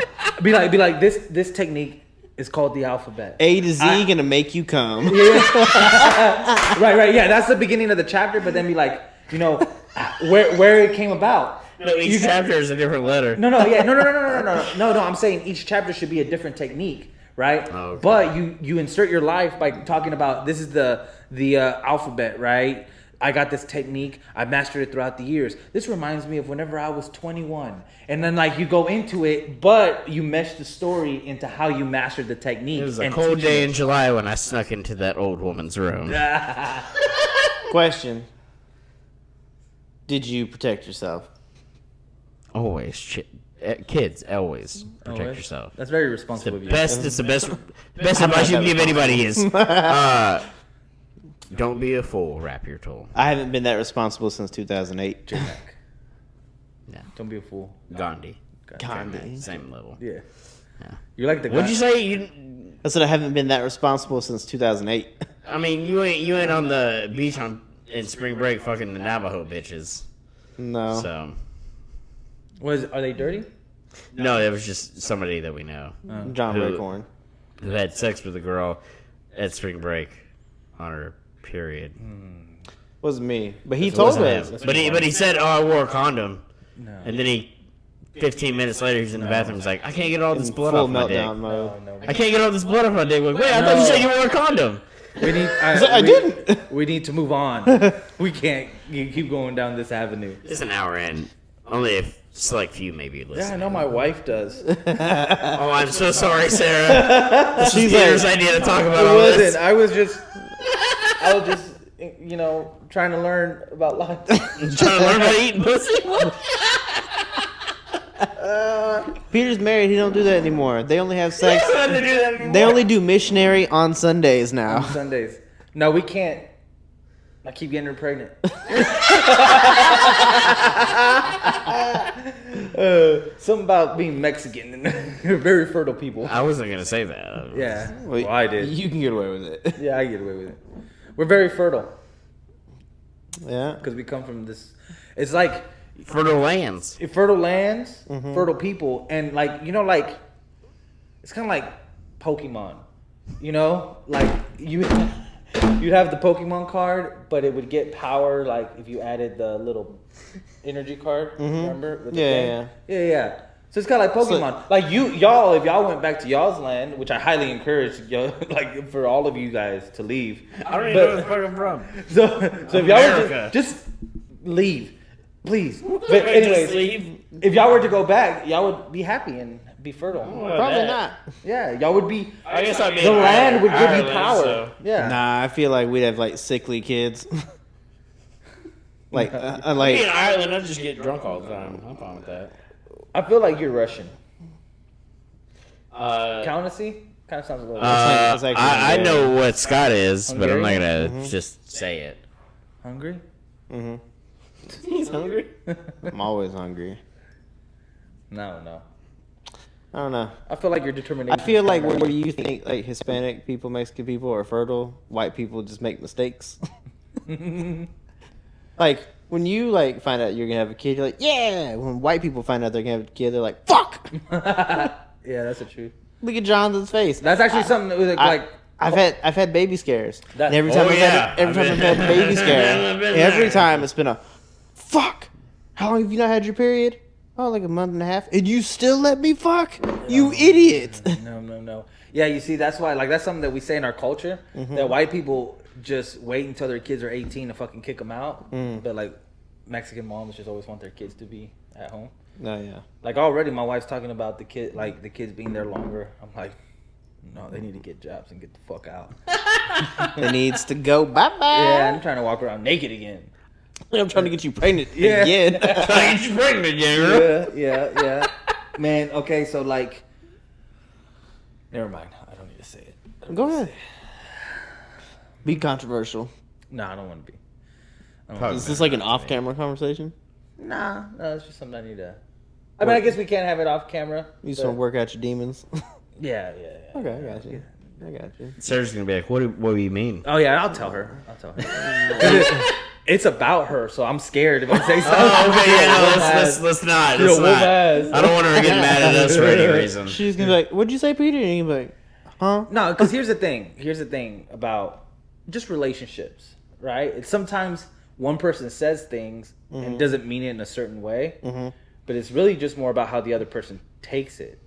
Be like this technique is called the alphabet. A to Z gonna make you come. Right. Yeah, that's the beginning of the chapter. But then be like, where it came about. No, each chapter is a different letter. No. I'm saying each chapter should be a different technique, right? Oh, okay. But you insert your life by talking about this is the alphabet, right? I got this technique. I mastered it throughout the years. This reminds me of whenever I was 21. And then like you go into it, but you mesh the story into how you mastered the technique. It was a and cold teaching day it. in July when I snuck into that old woman's room. Question. Did you protect yourself? Always, kids, always protect Always? yourself. That's very responsible of you. It's the best advice you can give anybody is don't be a fool, wrap your tool. I haven't been that responsible since 2008. J-Mac. Yeah. Don't be a fool. Gandhi. Gandhi. Same level. Yeah. Yeah. You're like the guy. What'd you say? I said I haven't been that responsible since 2008. I mean, you ain't on the beach in spring break fucking the Navajo bitches. No. So Are they dirty? no, it was just somebody that we know John Who- Raycorn. who had sex with a girl at spring break on her period. Wasn't me. But he It told wasn't us. him. But he said, "Oh, I wore a condom," and then 15 minutes later, he's in the bathroom. He's like, "I can't get all this blood Full off my dick. meltdown mode. No. I can't get all this blood off my dick." Like, wait, I thought you said you wore a condom. We need. I didn't. We need to move on. We can't keep going down this avenue. It's an hour in. Only a select few maybe listen. Yeah, I know my wife does. Oh, I'm so sorry, Sarah. This is She's Peter's like, idea to talk about all this. I was just, trying to learn about life. Trying to learn about eating pussy. Peter's married. He don't do that anymore. They only have sex. I don't have to do that anymore. They only do missionary on Sundays now. Sundays. No, we can't. I keep getting her pregnant. Something about being Mexican and you're very fertile people. I wasn't gonna say that. Yeah. Well, I did. You can get away with it. Yeah, I get away with it. We're very fertile Yeah. because we come from this. It's like Fertile lands. fertile lands, fertile people, and it's kind of like Pokemon. Like you'd have the Pokemon card, but it would get power like if you added the little energy card. Remember? With the Yeah, thing? Yeah. So it's kind of like Pokemon. Like y'all, if y'all went back to y'all's land, which I highly encourage, like for all of you guys to leave. I don't even know where the fuck I'm from. So if y'all were just leave, please. But anyways, Just leave. if y'all were to go back, y'all would be happy and be fertile. Probably not. Yeah, y'all would be. I guess I'd be The in land would give you Ireland, power. so- Yeah. Nah, I feel like we'd have like sickly kids. Like, Be like in Ireland, I'd just get drunk all the time. I'm fine with that. I feel like you're Russian. Uh, Countessy? Kind of sounds a little. It's like I know what Scott is, but I'm not Hungarian? gonna just say it. Hungry? He's hungry. I'm always hungry. No. I don't know. I feel like your determination. I feel like where you think like Hispanic people, Mexican people are fertile, white people just make mistakes. Like when you like find out you're gonna have a kid, you're like, yeah. When white people find out they're gonna have a kid, they're like, fuck. Yeah, that's the truth. Look at Jonathan's face. That's actually something that was like. I've had baby scares. That- And every time I've had a baby scare, I've been every there. time it's been a fuck. How long have you not had your period? Oh, like a month and a half. And you still let me fuck? You idiot. No. Yeah, you see, that's why, like, that's something that we say in our culture, that white people just wait until their kids are 18 to fucking kick them out. But, like, Mexican moms just always want their kids to be at home. No, yeah. Like, already my wife's talking about the kids being there longer. I'm like, no, they need to get jobs and get the fuck out. It needs to go bye-bye. Yeah, I'm trying to walk around naked again. I'm trying to get you pregnant Yeah. again. I get you pregnant again, girl. Yeah. Man, okay, so, like, never mind. I don't need to say it. Go ahead. Be controversial. No, I don't want to be. Is this like an off-camera conversation? No, it's just something I need to. I mean, I guess we can't have it off camera. You just want to work out your demons? Yeah. Okay, I got you. Sarah's gonna be like, what do you mean? Oh yeah, I'll tell her. It's about her, so I'm scared if I say something. Oh, okay, yeah, no, let's not. Let's not. I don't want her to get mad at us for any reason. She's gonna be like, "What'd you say, Peter?" And you're like, "Huh?" No, because here's the thing. Here's the thing about just relationships, right? It's sometimes one person says things and doesn't mean it in a certain way, but it's really just more about how the other person takes it.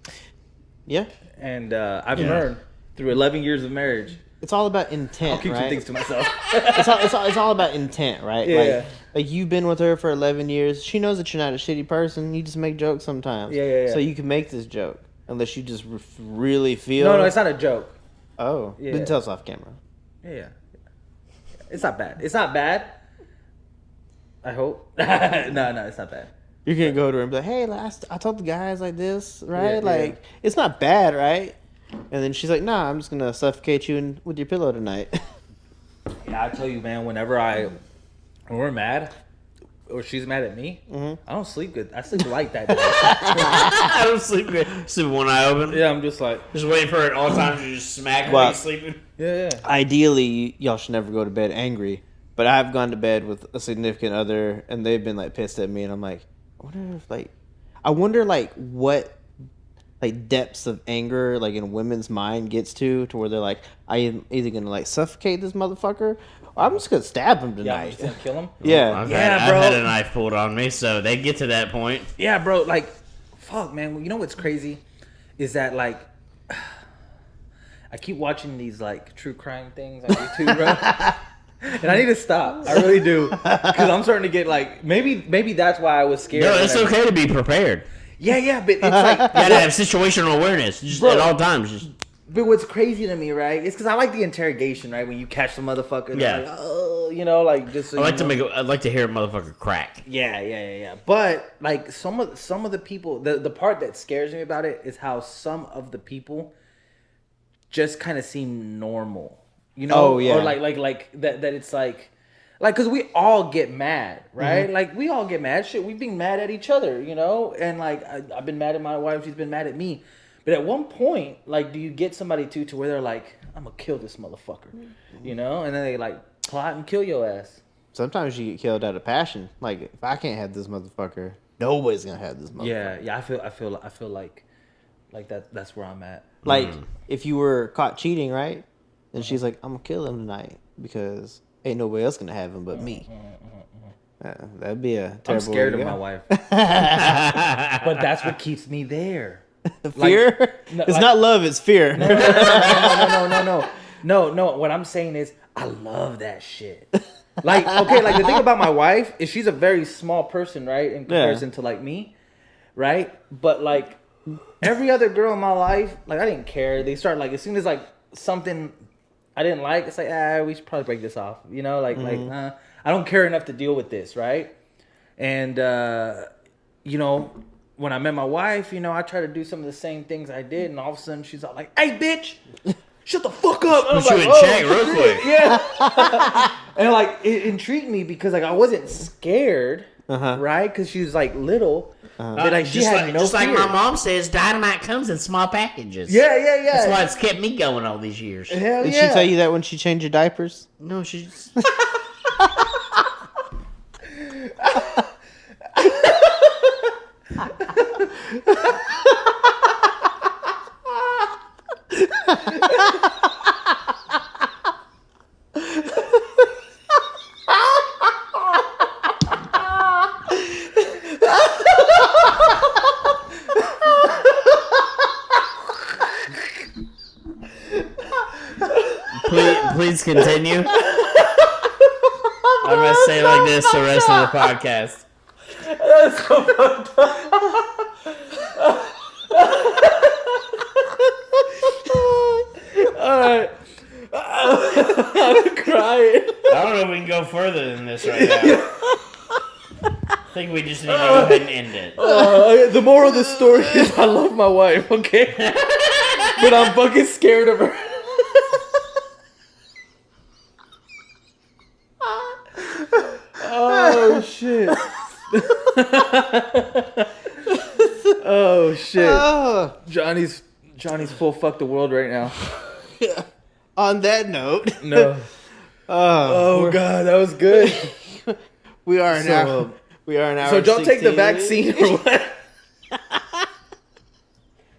Yeah. And I've learned through 11 years of marriage. It's all about intent, I'll keep right? some things to myself. it's all about intent, right? Yeah. Like you've been with her for 11 years. She knows that you're not a shitty person. You just make jokes sometimes. Yeah. So you can make this joke unless you just really feel. No, it's not a joke. Oh, Yeah. then tell us off camera. Yeah. It's not bad. It's not bad. I hope. No, it's not bad. You're gonna go to her and be like, "Hey, I told the guys like this, right? Yeah, like it's not bad, right?" And then she's like, "Nah, I'm just gonna suffocate you with your pillow tonight." Yeah, I tell you, man. When we're mad, or she's mad at me, I don't sleep good. I sleep light that day. I don't sleep good. Sleep with one eye open. Yeah, I'm just like, Just waiting for it all times to just smack Well, while you're sleeping. yeah. Ideally, y'all should never go to bed angry. But I've gone to bed with a significant other, and they've been like pissed at me, and I'm like, I wonder what like depths of anger like in women's mind gets to where they're like, I am either gonna like suffocate this motherfucker, or I'm just gonna stab him Yeah, I'm tonight. just gonna kill him. Yeah. I've bro. had a knife pulled on me, so they get to that point. Yeah, bro. Like, fuck, man. You know what's crazy is that like, I keep watching these like true crime things on YouTube, bro. And I need to stop. I really do, because I'm starting to get like maybe that's why I was scared. No, it's okay to be prepared. Yeah, but it's like You gotta have situational awareness just Bro. at all times. Just But what's crazy to me, right? It's because I like the interrogation, right? When you catch the motherfucker, and Yeah. they're like, oh, like just. So I'd like to hear a motherfucker crack. Yeah. But like some of the people, the part that scares me about it is how some of the people just kind of seem normal, Oh, yeah. or like that it's like because we all get mad, right? Like we all get mad. Shit, we've been mad at each other, and like I've been mad at my wife, she's been mad at me. But at one point, like, do you get somebody to where they're like, I'm gonna kill this motherfucker, and then they like plot and kill your ass. Sometimes you get killed out of passion. Like if I can't have this motherfucker, nobody's gonna have this motherfucker. Yeah. I feel like that's where I'm at. Like if you were caught cheating, right? And she's like, I'm gonna kill him tonight because ain't nobody else gonna have him but me. That'd be a terrible I'm scared way of to my go. wife. But that's what keeps me there. Fear? It's not love, it's fear. No. What I'm saying is, I love that shit. Like, okay, like the thing about my wife is she's a very small person, right? In comparison to like me, right? But like every other girl in my life, like I didn't care. They start like as soon as like something I didn't like, it's like we should probably break this off. You know, like I don't care enough to deal with this, right? And you know, when I met my wife, you know, I tried to do some of the same things I did, and all of a sudden she's all like, "Hey, bitch, shut the fuck up!" Put you in check real quick. Yeah. And like it intrigued me because like I wasn't scared, right? Because she was like little, but like she had no just fear. like my mom says, dynamite comes in small packages. Yeah. That's why it's kept me going all these years. Hell Did yeah. she tell you that when she changed your diapers? No, she's. Please continue. I'm gonna say it like this the rest of the podcast. That's so fucked up. Alright. I'm crying. I don't know if we can go further than this right now. I think we just need to go ahead and end it. The moral of the story is I love my wife, okay? But I'm fucking scared of her. Oh shit. Oh shit. Johnny's full fuck the world right now. On that note, No. Oh god, that was good. we are now. We are now. So don't take the vaccine or what?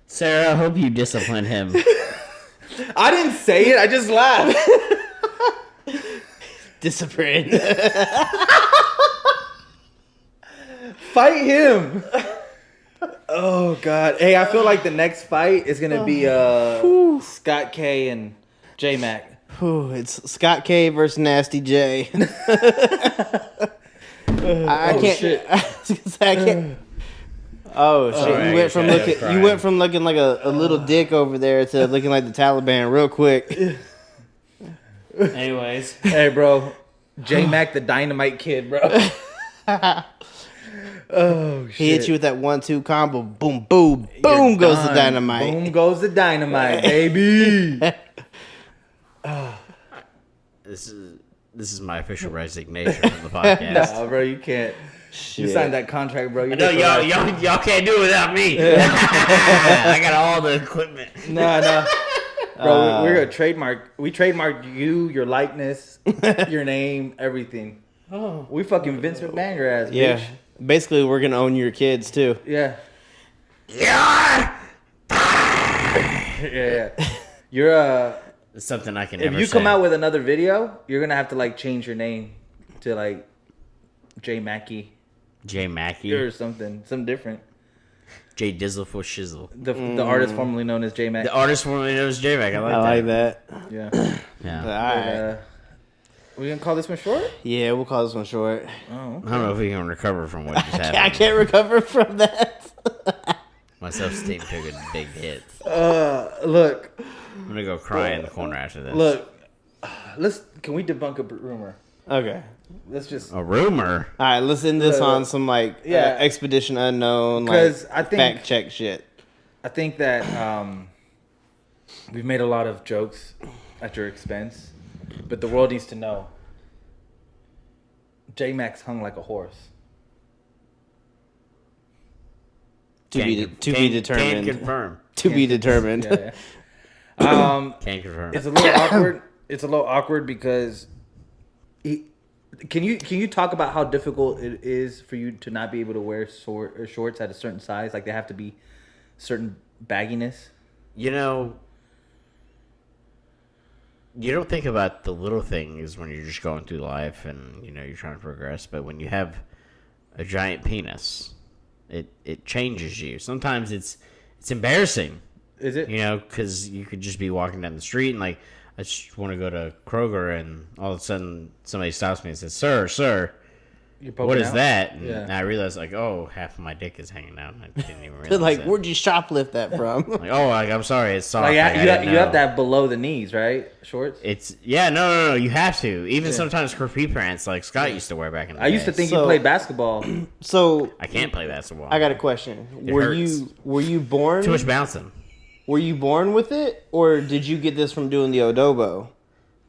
Sarah, I hope you discipline him. I didn't say it. I just laughed. Discipline. Fight him. Oh god. Hey, I feel like the next fight is gonna be Scott K and J Mac. It's Scott K versus Nasty J. I can't. Shit. I can't. Oh shit! Alright, you went from looking like a little dick over there to looking like the Taliban real quick. Anyways, Hey, bro. J Mac the dynamite kid, bro. Oh shit. He hit you with that 1-2 combo. Boom, boom, boom You're goes the done. dynamite. Boom goes the dynamite, baby. this is my official resignation from the podcast. Nah, bro, you can't. You Shit. signed that contract, bro. You No, just relax. y'all can't do it without me. I got all the equipment. Nah. Bro, we're gonna trademark. We trademarked you, your likeness, your name, everything. Oh, We fucking Vince McMahon your ass, bitch. Yeah. Basically, we're gonna own your kids too. Yeah. yeah. Yeah. You're It's something I can. if never you say. come out with another video, you're gonna have to like change your name to like J Mackey J Mackey, or something different. J Dizzle for Shizzle, The artist formerly known as J Mac. the artist formerly known as J Mac. I I like that. Yeah. Yeah. All right. We gonna call this one short? Yeah, we'll call this one short. Oh. I don't know if we can recover from what just I happened. can't recover from that. My self-esteem took a big hit. Look. I'm gonna go cry in the corner after this. Look. Can we debunk a rumor? Okay. Let's just A rumor. All right, let's end this on some Expedition Unknown, like 'Cause I think- fact check shit. I think that we've made a lot of jokes at your expense, but the world needs to know. J Max hung like a horse. To be determined. Can confirm. To be determined. Yeah. Can confirm. It's a little awkward. It's a little awkward because can you talk about how difficult it is for you to not be able to wear shorts at a certain size? Like they have to be certain bagginess. You know, you don't think about the little things when you're just going through life and you're trying to progress. But when you have a giant penis, it changes you. Sometimes it's embarrassing. Is it? Because you could just be walking down the street and like I just want to go to Kroger and all of a sudden somebody stops me and says, "Sir, what is that?" And I realized like, oh, half of my dick is hanging out. And I didn't even realize. Like, that. where'd you shoplift that from? Like, I'm sorry, it's soft. Like, Like, you have that below the knees, right? Shorts. No. You have to. Even sometimes capri pants, like Scott used to wear back in the day. I used to think you played basketball. So I can't play basketball. I got a question. It Were hurts. you born? Too much bouncing. Were you born with it, or did you get this from doing the odobo?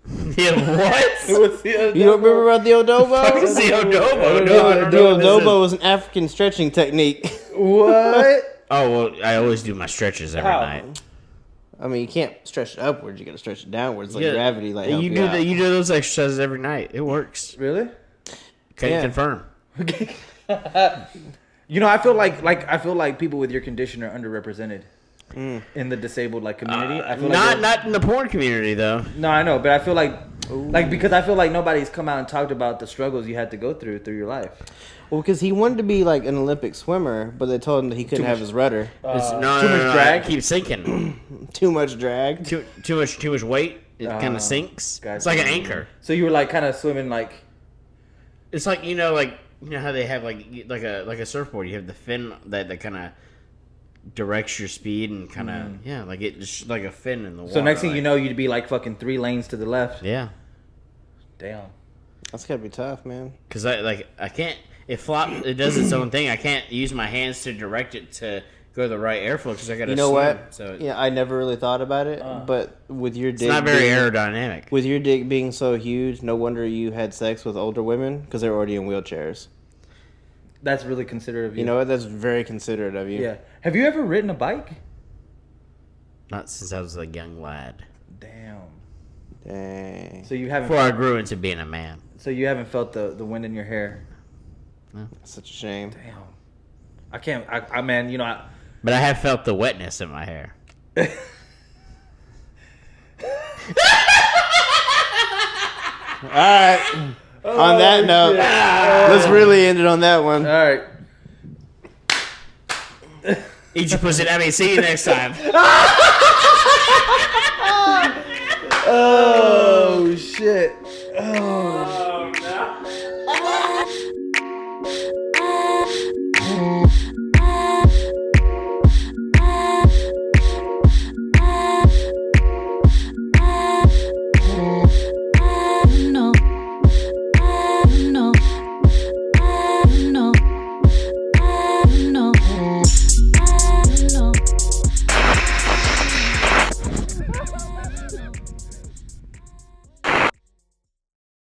Yeah, what? You don't remember about the odobo? What is the odobo? No, I don't The know what this is. odobo was an African stretching technique. What? Oh, well, I always do my stretches every night. I mean, you can't stretch it upwards. You got to stretch it downwards, like gravity. Like you do you do those exercises every night. It works. Really? Can confirm. I feel like people with your condition are underrepresented in the disabled community. I feel not in the porn community though. No, I know, but I feel because I feel like nobody's come out and talked about the struggles you had to go through your life. Well, because he wanted to be like an Olympic swimmer, but they told him that he couldn't have his rudder. Too much drag. Keep sinking. Too much drag. Too much weight. It kind of sinks. Gotcha. It's like an anchor. So you were kind of swimming like. It's like how they have like a surfboard. You have the fin that kind of directs your speed and kind of like it's like a fin in the water. So next thing you know, you'd be like fucking 3 lanes to the left. Yeah. Damn. That's gotta be tough, man. Because I can't. It does its own thing. I can't use my hands to direct it to go the right airflow because I got to. You know swim, what? So Yeah, I never really thought about it, but with your dick, it's not very aerodynamic. With your dick being so huge, no wonder you had sex with older women because they're already in wheelchairs. That's really considerate of you. You know what? That's very considerate of you. Yeah. Have you ever ridden a bike? Not since I was a young lad. Damn. Dang. So you haven't. Before I grew into being a man. So you haven't felt the wind in your hair. That's such a shame. Damn. I can't. I man. But I have felt the wetness in my hair. All right. On that note, let's really end it on that one. All right. Eat your pussy. I mean, see you next time. Oh shit. Oh.